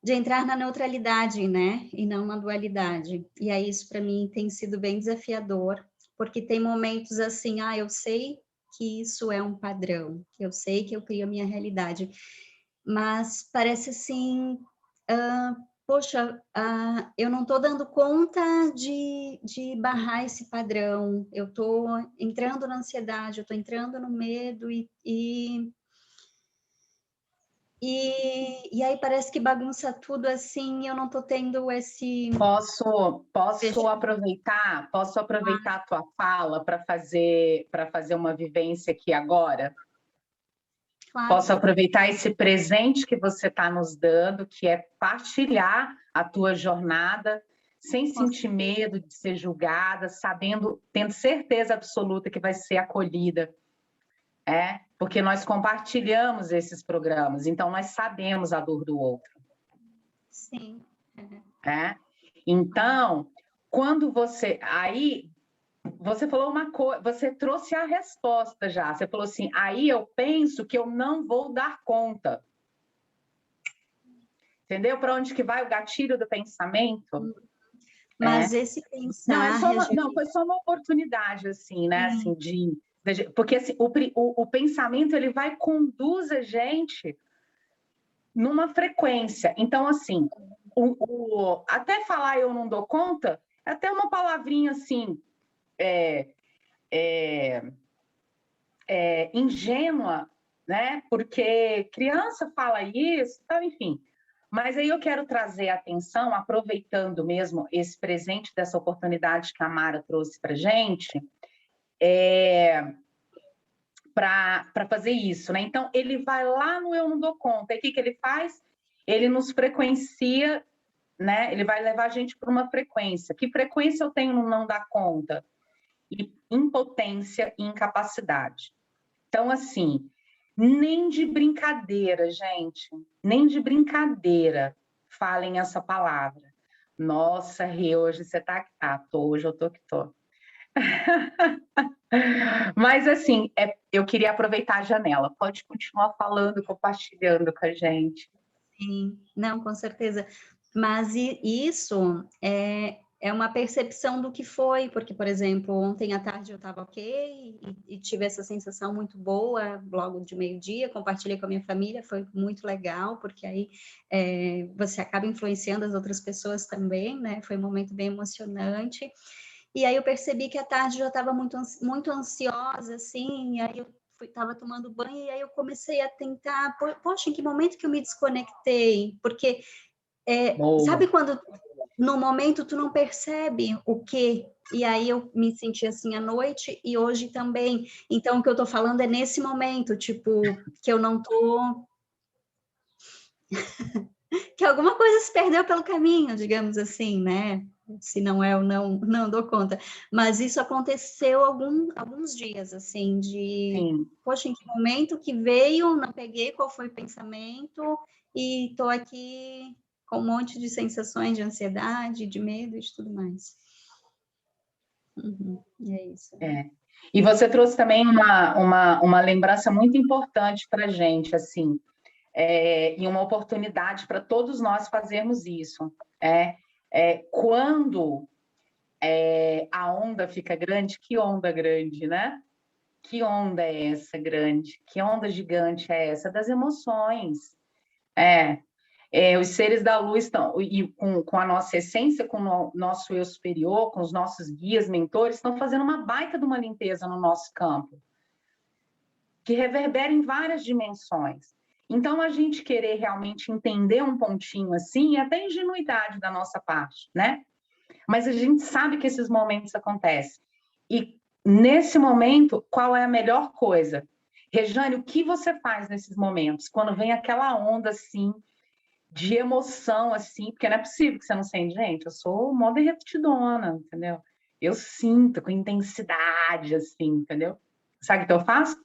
de entrar na neutralidade, né? E não na dualidade. E aí isso para mim tem sido bem desafiador, porque tem momentos assim, eu sei que isso é um padrão, que eu sei que eu crio a minha realidade, mas parece assim, poxa, eu não estou dando conta de barrar esse padrão, eu estou entrando na ansiedade, eu estou entrando no medo e aí parece que bagunça tudo assim, eu não estou tendo esse... Posso aproveitar a tua fala para fazer uma vivência aqui agora? Claro. Posso aproveitar esse presente que você está nos dando, que é partilhar a tua jornada, sem sentir medo de ser julgada, tendo certeza absoluta que vai ser acolhida. Porque nós compartilhamos esses programas, então nós sabemos a dor do outro. Sim. Então, quando você... Aí, você falou uma coisa, você trouxe a resposta já. Você falou assim, aí eu penso que eu não vou dar conta. Entendeu? Para onde que vai o gatilho do pensamento? Mas esse pensar... Não, foi só uma oportunidade, assim, né? Assim, porque assim, o pensamento, ele conduz a gente numa frequência. Então, assim, até falar eu não dou conta, é até uma palavrinha, assim, ingênua, né? Porque criança fala isso, então, enfim. Mas aí eu quero trazer a atenção, aproveitando mesmo esse presente dessa oportunidade que a Mara trouxe para a gente, para fazer isso, né? Então, ele vai lá no Eu Não Dou Conta. E o que ele faz? Ele nos frequencia, né? Ele vai levar a gente para uma frequência. Que frequência eu tenho no não dar conta? Impotência e incapacidade. Então, assim, Nem de brincadeira, gente. Nem de brincadeira falem essa palavra. Nossa, Rê, hoje você tá que tá. Hoje eu tô que tô. Mas, assim, eu queria aproveitar a janela. Pode continuar falando, compartilhando com a gente. Sim, não, com certeza. Mas isso é uma percepção do que foi, porque, por exemplo, ontem à tarde eu estava ok e tive essa sensação muito boa logo de meio-dia, compartilhei com a minha família, foi muito legal, porque aí você acaba influenciando as outras pessoas também, né? Foi um momento bem emocionante. E aí eu percebi que à tarde eu já estava muito ansiosa, assim, e aí eu estava tomando banho, e aí eu comecei a tentar, poxa, em que momento que eu me desconectei? Porque, sabe quando no momento tu não percebe o quê? E aí eu me senti assim à noite, e hoje também. Então, o que eu estou falando é nesse momento, tipo, que eu não estou... que alguma coisa se perdeu pelo caminho, digamos assim, né? Se não eu não dou conta. Mas isso aconteceu alguns dias, assim, Sim. poxa, em que momento que veio, não peguei qual foi o pensamento, e estou aqui com um monte de sensações de ansiedade, de medo e de tudo mais. É isso. E você trouxe também uma lembrança muito importante para a gente, assim, e uma oportunidade para todos nós fazermos isso. Quando a onda fica grande, que onda grande, né? Que onda é essa grande? Que onda gigante é essa? Das emoções. Os seres da luz estão, e com a nossa essência, com o nosso eu superior, com os nossos guias, mentores, estão fazendo uma baita de uma limpeza no nosso campo, que reverbera em várias dimensões. Então, a gente querer realmente entender um pontinho assim, é até ingenuidade da nossa parte, né? Mas a gente sabe que esses momentos acontecem. E, nesse momento, qual é a melhor coisa? Rejane, o que você faz nesses momentos? Quando vem aquela onda, assim, de emoção, assim, porque não é possível que você não sente, gente, eu sou moda repetidona, entendeu? Eu sinto com intensidade, assim, entendeu? Sabe o que eu faço?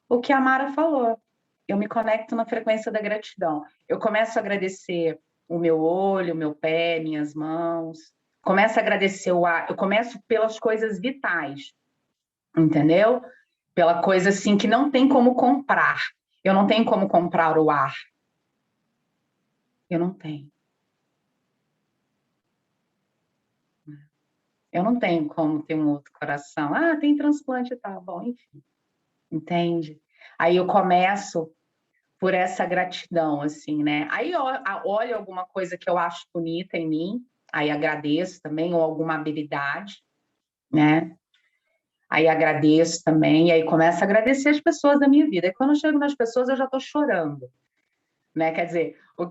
O que a Mara falou. Eu me conecto na frequência da gratidão. Eu começo a agradecer o meu olho, o meu pé, minhas mãos. Começo a agradecer o ar. Eu começo pelas coisas vitais, entendeu? Pela coisa assim que não tem como comprar. Eu não tenho como comprar o ar. Eu não tenho. Eu não tenho como ter um outro coração. Ah, tem transplante, tá bom, enfim. Entende? Aí eu começo por essa gratidão, assim, né? Aí olho alguma coisa que eu acho bonita em mim, aí agradeço também, ou alguma habilidade, né? Aí agradeço também, e aí começo a agradecer as pessoas da minha vida. E quando eu chego nas pessoas, eu já estou chorando, né? Quer dizer, eu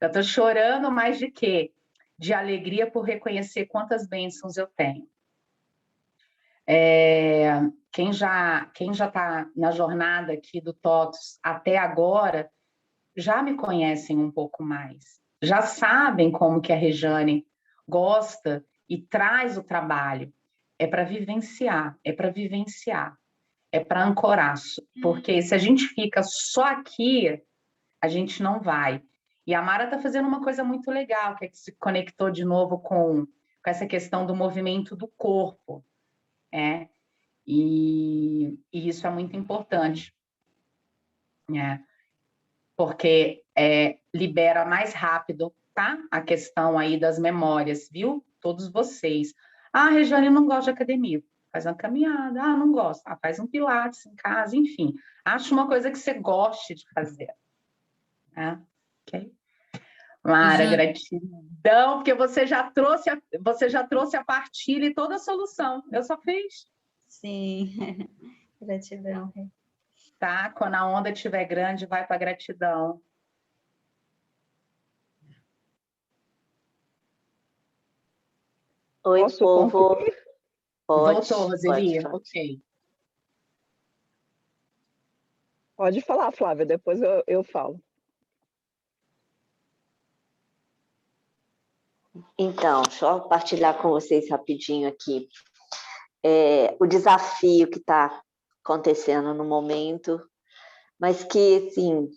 estou chorando mais de quê? De alegria por reconhecer quantas bênçãos eu tenho. Quem já está na jornada aqui do TOTOS até agora, já me conhecem um pouco mais, já sabem como que a Rejane gosta e traz o trabalho. É para vivenciar, é para ancorar, porque se a gente fica só aqui, a gente não vai. E a Mara está fazendo uma coisa muito legal, que é que se conectou de novo com essa questão do movimento do corpo, e isso é muito importante, né? Porque libera mais rápido, tá? A questão aí das memórias, viu? Todos vocês. Ah, a Regiane não gosta de academia. Faz uma caminhada. Ah, não gosta. Ah, faz um pilates em casa, enfim. Acha uma coisa que você goste de fazer. Ok? Mara, gratidão, porque você já trouxe a partilha e toda a solução. Eu só fiz. Sim, gratidão. Tá? Quando a onda estiver grande, vai para gratidão. Oi, Posso povo. concluir? Voltou, Roseli? Pode. Ok. Pode falar, Flávia, depois eu falo. Então, só partilhar com vocês rapidinho aqui o desafio que está acontecendo no momento, mas que, assim,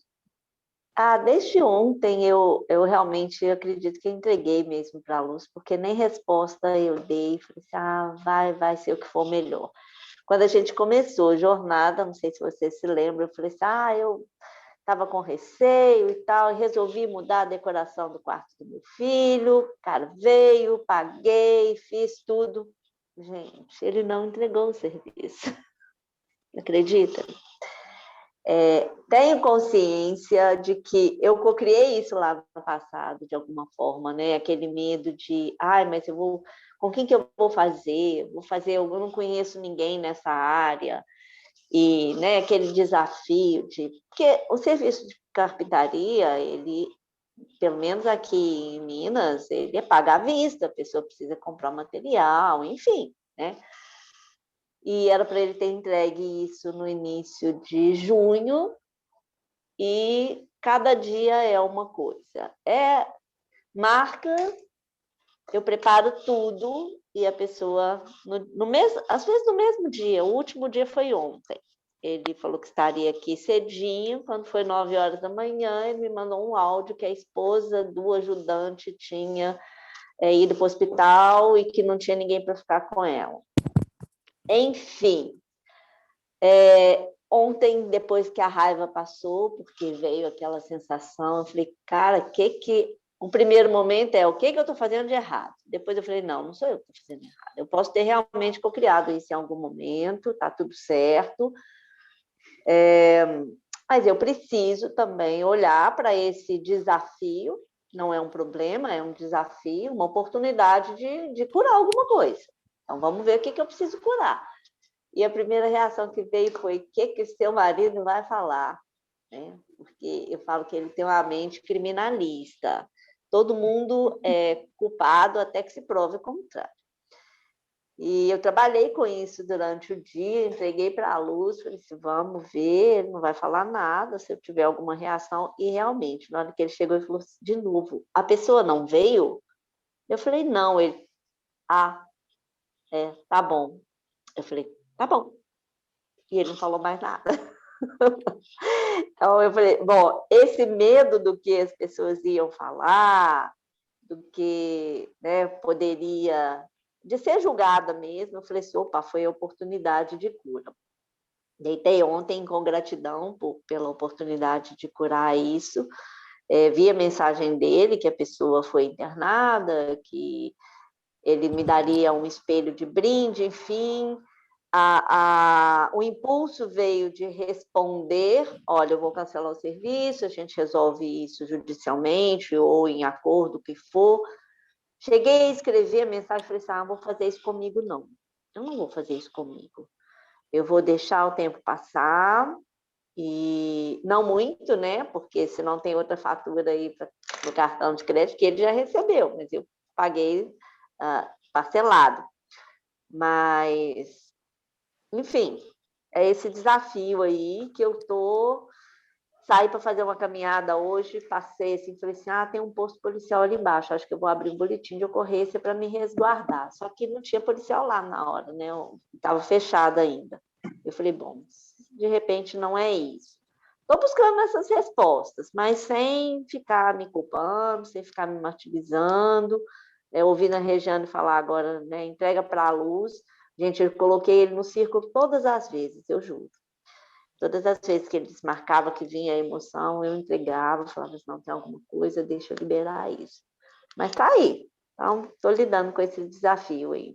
desde ontem eu realmente acredito que entreguei mesmo para a luz, porque nem resposta eu dei, falei assim, vai ser o que for melhor. Quando a gente começou a jornada, não sei se você se lembra, eu falei assim, eu estava com receio e tal, e resolvi mudar a decoração do quarto do meu filho, o cara veio, paguei, fiz tudo. Gente, ele não entregou o serviço. Acredita? Tenho consciência de que eu cocriei isso lá no passado, de alguma forma, né? Aquele medo de, mas eu vou, com quem que eu vou fazer? Eu não conheço ninguém nessa área. E, né, aquele desafio de... Porque o serviço de carpintaria, ele, pelo menos aqui em Minas, ele é pago à vista, a pessoa precisa comprar material, enfim, né? E era para ele ter entregue isso no início de junho, e cada dia é uma coisa. Marca, eu preparo tudo, e a pessoa, às vezes no mesmo dia, o último dia foi ontem. Ele falou que estaria aqui cedinho, quando foi 9 horas da manhã, ele me mandou um áudio que a esposa do ajudante tinha ido para o hospital e que não tinha ninguém para ficar com ela. Enfim, ontem, depois que a raiva passou, porque veio aquela sensação, eu falei, cara, o primeiro momento o que eu estou fazendo de errado? Depois eu falei, não sou eu que estou fazendo errado. Eu posso ter realmente cocriado isso em algum momento, está tudo certo, mas eu preciso também olhar para esse desafio, não é um problema, é um desafio, uma oportunidade de curar alguma coisa. Então, vamos ver o que eu preciso curar. E a primeira reação que veio foi, o que o seu marido vai falar? Né? Porque eu falo que ele tem uma mente criminalista. Todo mundo é culpado até que se prove o contrário. E eu trabalhei com isso durante o dia, entreguei para a luz, falei assim, vamos ver, ele não vai falar nada se eu tiver alguma reação. E realmente, na hora que ele chegou, ele falou assim, de novo, a pessoa não veio? Eu falei, não. Ele, tá bom. Eu falei, tá bom. E ele não falou mais nada. Então, eu falei, bom, esse medo do que as pessoas iam falar, do que, né, poderia, de ser julgada mesmo, eu falei assim, opa, foi a oportunidade de cura. Deitei ontem com gratidão pela oportunidade de curar isso, vi a mensagem dele, que a pessoa foi internada, que ele me daria um espelho de brinde, enfim. O impulso veio de responder, olha, eu vou cancelar o serviço, a gente resolve isso judicialmente ou em acordo, o que for. Cheguei a escrever a mensagem, falei assim, não vou fazer isso comigo, não. Eu não vou fazer isso comigo. Eu vou deixar o tempo passar, e não muito, né? Porque senão tem outra fatura aí no cartão de crédito que ele já recebeu, mas eu paguei parcelado. Mas, enfim, é esse desafio aí que eu saí para fazer uma caminhada hoje, passei assim, falei assim, tem um posto policial ali embaixo, acho que eu vou abrir um boletim de ocorrência para me resguardar. Só que não tinha policial lá na hora, né? Estava fechado ainda. Eu falei, bom, de repente não é isso. Estou buscando essas respostas, mas sem ficar me culpando, sem ficar me martirizando, ouvindo a Regiane falar agora, né, entrega para a luz. Gente, eu coloquei ele no círculo todas as vezes, eu juro. Todas as vezes que ele desmarcava, que vinha a emoção, eu entregava, falava assim, não, tem alguma coisa, deixa eu liberar isso. Mas tá aí. Então, estou lidando com esse desafio aí.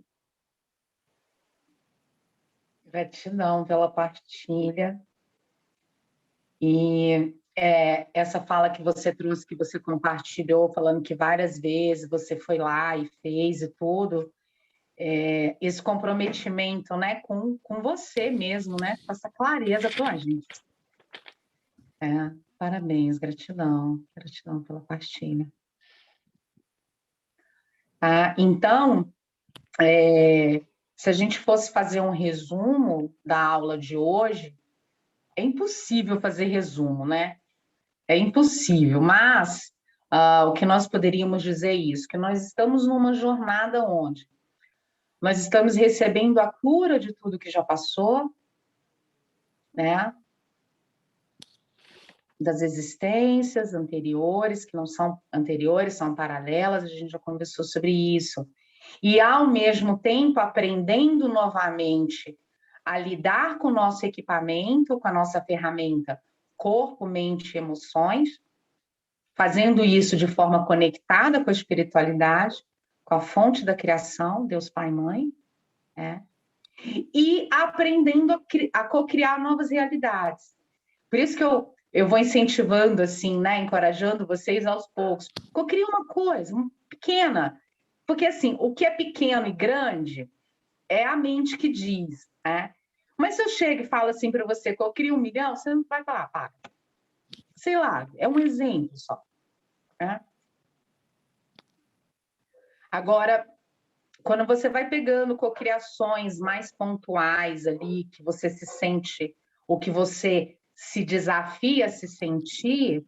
Gratidão pela partilha. E essa fala que você trouxe, que você compartilhou, falando que várias vezes você foi lá e fez e tudo, esse comprometimento, né, com você mesmo, né, com essa clareza com a gente. Parabéns, gratidão pela partilha. Então, se a gente fosse fazer um resumo da aula de hoje, é impossível fazer resumo, né? É impossível, mas o que nós poderíamos dizer é isso, que nós estamos numa jornada onde nós estamos recebendo a cura de tudo que já passou, né? das existências anteriores, que não são anteriores, são paralelas, a gente já conversou sobre isso. E, ao mesmo tempo, aprendendo novamente a lidar com o nosso equipamento, com a nossa ferramenta, corpo, mente e emoções, fazendo isso de forma conectada com a espiritualidade, com a fonte da criação, Deus Pai e Mãe, né? E aprendendo a co-criar novas realidades. Por isso que eu vou incentivando, assim, né, encorajando vocês aos poucos. Co-cria uma coisa, pequena. Porque, assim, o que é pequeno e grande é a mente que diz, né? Mas se eu chego e falo assim para você, co-cria 1 milhão, você não vai falar, para. Sei lá, é um exemplo só. Né? Agora, quando você vai pegando cocriações mais pontuais ali, que você se sente, ou que você se desafia a se sentir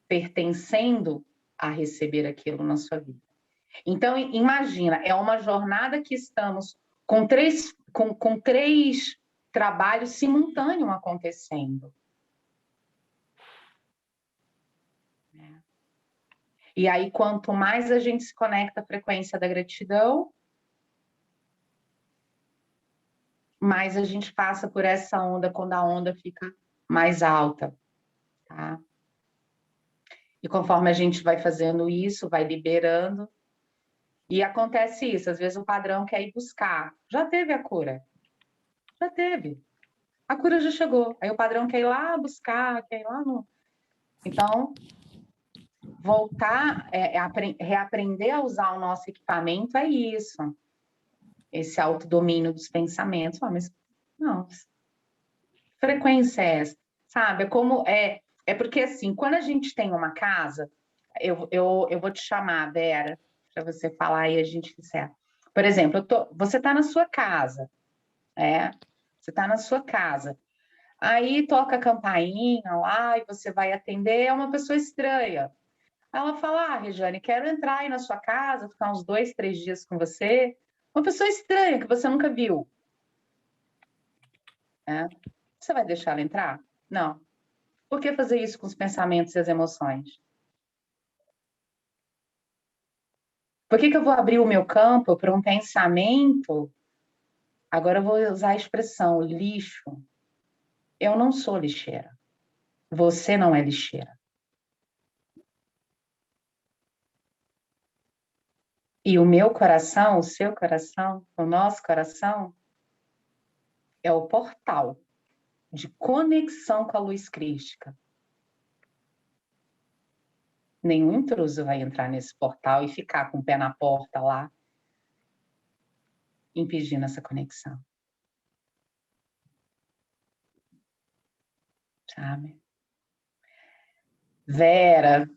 pertencendo a receber aquilo na sua vida. Então, imagina, é uma jornada que estamos com três trabalhos simultâneos acontecendo. E aí, quanto mais a gente se conecta à frequência da gratidão, mais a gente passa por essa onda, quando a onda fica mais alta, tá? E conforme a gente vai fazendo isso, vai liberando, e acontece isso, às vezes o padrão quer ir buscar. Já teve a cura. Já teve. A cura já chegou. Aí o padrão quer ir lá buscar, quer ir lá no... Então, voltar, reaprender a usar o nosso equipamento é isso. Esse autodomínio dos pensamentos. Ah, mas não, frequência é essa, sabe? É porque, assim, quando a gente tem uma casa, eu vou te chamar, Vera, para você falar e a gente encerra. Por exemplo, você está na sua casa, você está na sua casa. Aí toca a campainha lá e você vai atender, é uma pessoa estranha. Ela fala, Regiane, quero entrar aí na sua casa, ficar uns 2, 3 dias com você. Uma pessoa estranha que você nunca viu. Você vai deixar ela entrar? Não. Por que fazer isso com os pensamentos e as emoções? Por que eu vou abrir o meu campo para um pensamento? Agora eu vou usar a expressão lixo. Eu não sou lixeira. Você não é lixeira. E o meu coração, o seu coração, o nosso coração, é o portal de conexão com a luz crística. Nenhum intruso vai entrar nesse portal e ficar com o pé na porta lá, impedindo essa conexão. Sabe? Vera.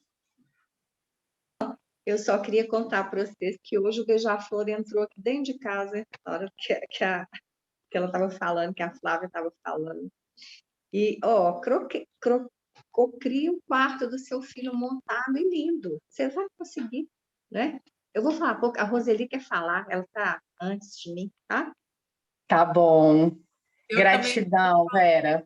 Eu só queria contar para vocês que hoje o Beija-Flor entrou aqui dentro de casa, na hora que ela estava falando, que a Flávia estava falando. E, ó, cocrie o quarto do seu filho montado e lindo. Você vai conseguir, né? Eu vou falar pouco. A Roseli quer falar, ela está antes de mim, tá? Tá bom. Eu Gratidão, Vera.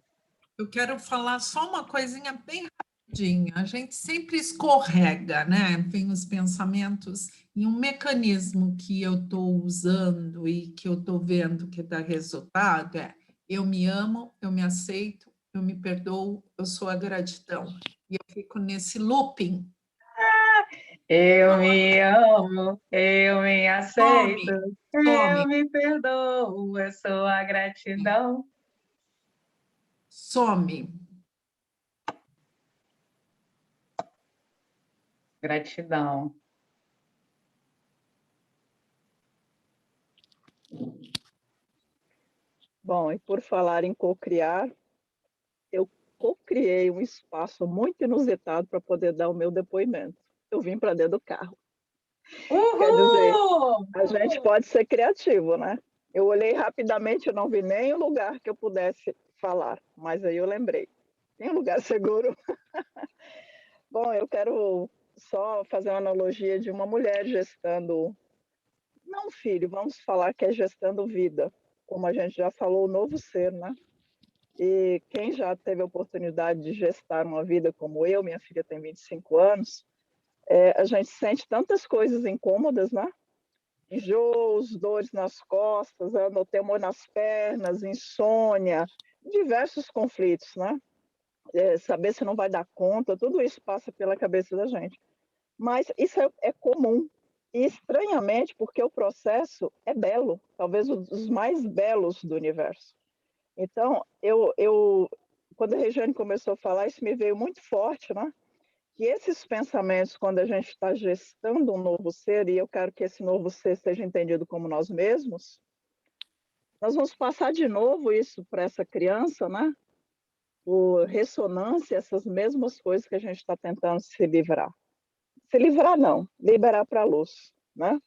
Eu quero falar só uma coisinha bem rapidinha. A gente sempre escorrega, né? Vem os pensamentos e um mecanismo que eu estou usando e que eu estou vendo que dá resultado é: eu me amo, eu me aceito, eu me perdoo, eu sou a gratidão. E eu fico nesse looping. Eu me amo, eu me aceito, eu me perdoo, eu sou a gratidão. Some. Gratidão. Bom, e por falar em cocriar, eu cocriei um espaço muito inusitado para poder dar o meu depoimento. Eu vim para dentro do carro. Uhul! Quer dizer, a gente pode ser criativo, né? Eu olhei rapidamente, eu não vi nem o lugar que eu pudesse falar, mas aí eu lembrei. Tem um lugar seguro? Bom, eu quero só fazer uma analogia de uma mulher gestando, não filho, vamos falar que é gestando vida, como a gente já falou, o novo ser, né? E quem já teve a oportunidade de gestar uma vida como eu, minha filha tem 25 anos, a gente sente tantas coisas incômodas, né? Enjoos, dores nas costas, temor nas pernas, insônia, diversos conflitos, né? Saber se não vai dar conta, tudo isso passa pela cabeça da gente. Mas isso é comum. E estranhamente, porque o processo é belo, talvez um dos mais belos do universo. Então, quando a Regiane começou a falar, isso me veio muito forte, né? Que esses pensamentos, quando a gente está gestando um novo ser, e eu quero que esse novo ser seja entendido como nós mesmos, nós vamos passar de novo isso para essa criança, né? Por ressonância, essas mesmas coisas que a gente está tentando se livrar. Se livrar não, liberar para a luz, né?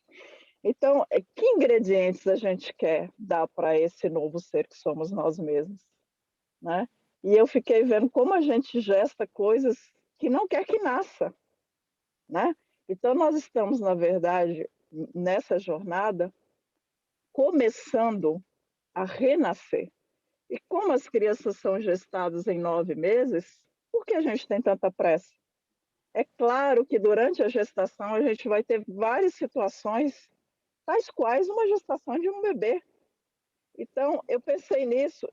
Então, que ingredientes a gente quer dar para esse novo ser que somos nós mesmos, né? E eu fiquei vendo como a gente gesta coisas que não quer que nasça, né? Então, nós estamos, na verdade, nessa jornada, começando a renascer. E como as crianças são gestadas em 9 meses, por que a gente tem tanta pressa? É claro que durante a gestação a gente vai ter várias situações, tais quais uma gestação de um bebê. Então, eu pensei nisso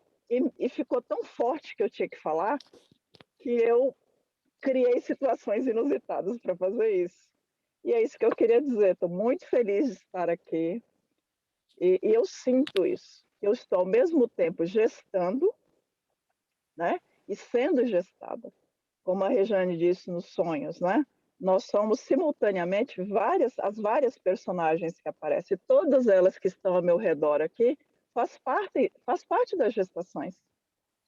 e ficou tão forte que eu tinha que falar, que eu criei situações inusitadas para fazer isso. E é isso que eu queria dizer. Estou muito feliz de estar aqui. E eu sinto isso. Eu estou, ao mesmo tempo, gestando, né? E sendo gestada. Como a Regiane disse nos sonhos, né? Nós somos simultaneamente as várias personagens que aparecem. Todas elas que estão ao meu redor aqui faz parte das gestações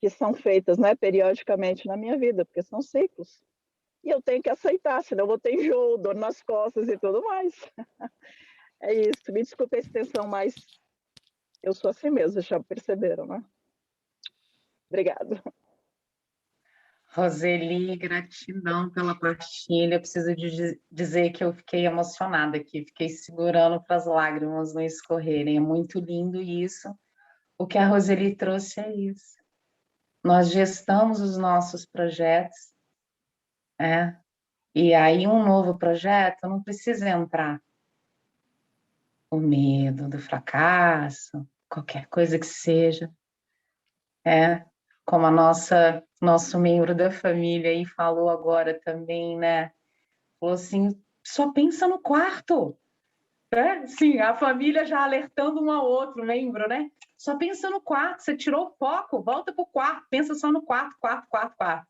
que são feitas, né, periodicamente na minha vida, porque são ciclos. E eu tenho que aceitar, senão eu vou ter enjoo, dor nas costas e tudo mais. É isso. Me desculpe a extensão, mas eu sou assim mesmo, já perceberam, né? Obrigada. Roseli, gratidão pela partilha. Eu preciso dizer que eu fiquei emocionada aqui, fiquei segurando para as lágrimas não escorrerem. É muito lindo isso. O que a Roseli trouxe é isso. Nós gestamos os nossos projetos, né? E aí um novo projeto não precisa entrar o medo do fracasso, qualquer coisa que seja, como a nosso membro da família aí falou agora também, né? Falou assim, só pensa no quarto, né? Sim, a família já alertando um ao outro, lembro, né? Só pensa no quarto, você tirou o foco, volta para o quarto, pensa só no quarto, quarto, quarto, quarto.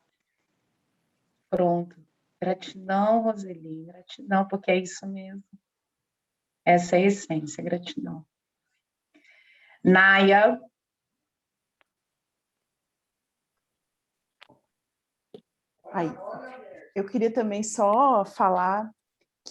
Pronto. Gratidão, Roseli, gratidão, porque é isso mesmo. Essa é a essência, gratidão. Naya. Aí, eu queria também só falar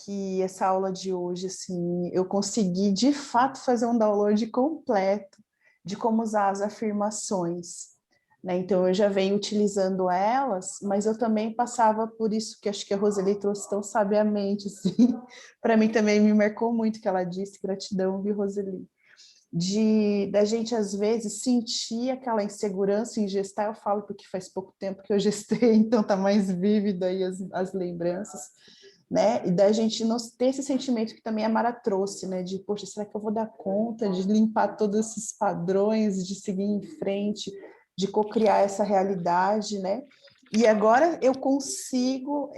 que essa aula de hoje, assim, eu consegui de fato fazer um download completo de como usar as afirmações, né? Então eu já venho utilizando elas, mas eu também passava por isso que acho que a Roseli trouxe tão sabiamente, assim, para mim também me marcou muito que ela disse, gratidão, viu, Roseli? Da gente às vezes sentir aquela insegurança em gestar, eu falo porque faz pouco tempo que eu gestei, então tá mais vívido aí as lembranças, né? E da gente não ter esse sentimento que também a Mara trouxe, né? De, poxa, será que eu vou dar conta de limpar todos esses padrões, de seguir em frente, de co-criar essa realidade, né? E agora eu consigo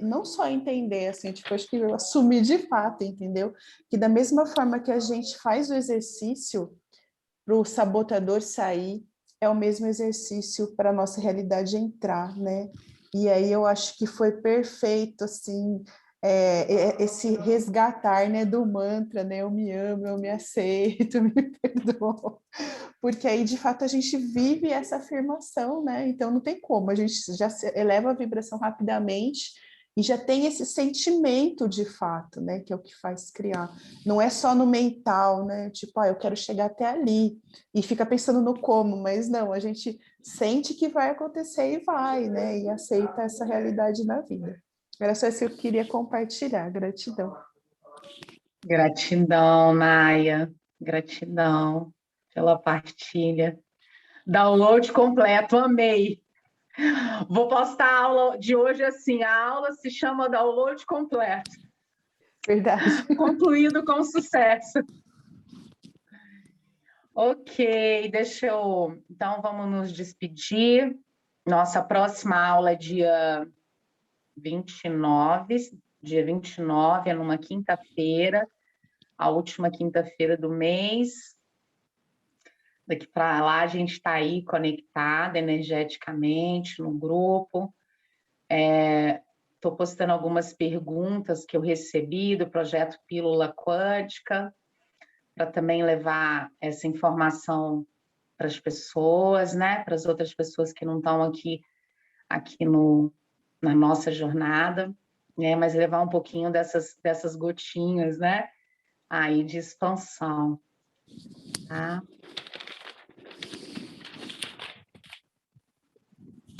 não só entender, assim, tipo, acho que eu assumi de fato, entendeu? Que da mesma forma que a gente faz o exercício para o sabotador sair, é o mesmo exercício para a nossa realidade entrar, né? E aí eu acho que foi perfeito, assim, esse resgatar, né, do mantra, né? Eu me amo, eu me aceito, me perdoo. Porque aí, de fato, a gente vive essa afirmação, né? Então não tem como, a gente já eleva a vibração rapidamente e já tem esse sentimento de fato, né? Que é o que faz criar. Não é só no mental, né? Tipo, eu quero chegar até ali e fica pensando no como, mas não, a gente sente que vai acontecer e vai, né? E aceita essa realidade na vida. Era só isso que eu queria compartilhar. Gratidão. Gratidão, Naya. Gratidão pela partilha. Download completo, amei. Vou postar a aula de hoje assim, a aula se chama Download completo. Verdade. Concluído com sucesso. Ok, então vamos nos despedir. Nossa próxima aula é dia 29, é numa quinta-feira, a última quinta-feira do mês. Daqui para lá a gente está aí conectada energeticamente no grupo. Estou postando algumas perguntas que eu recebi do projeto Pílula Quântica, para também levar essa informação para as pessoas, né? Para as outras pessoas que não estão aqui na nossa jornada, né? Mas levar um pouquinho dessas gotinhas, né? Aí de expansão, tá?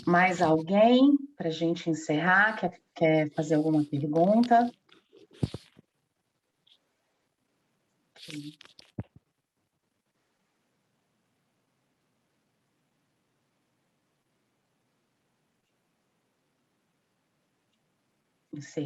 Mais alguém para a gente encerrar? Quer fazer alguma pergunta? Não sei.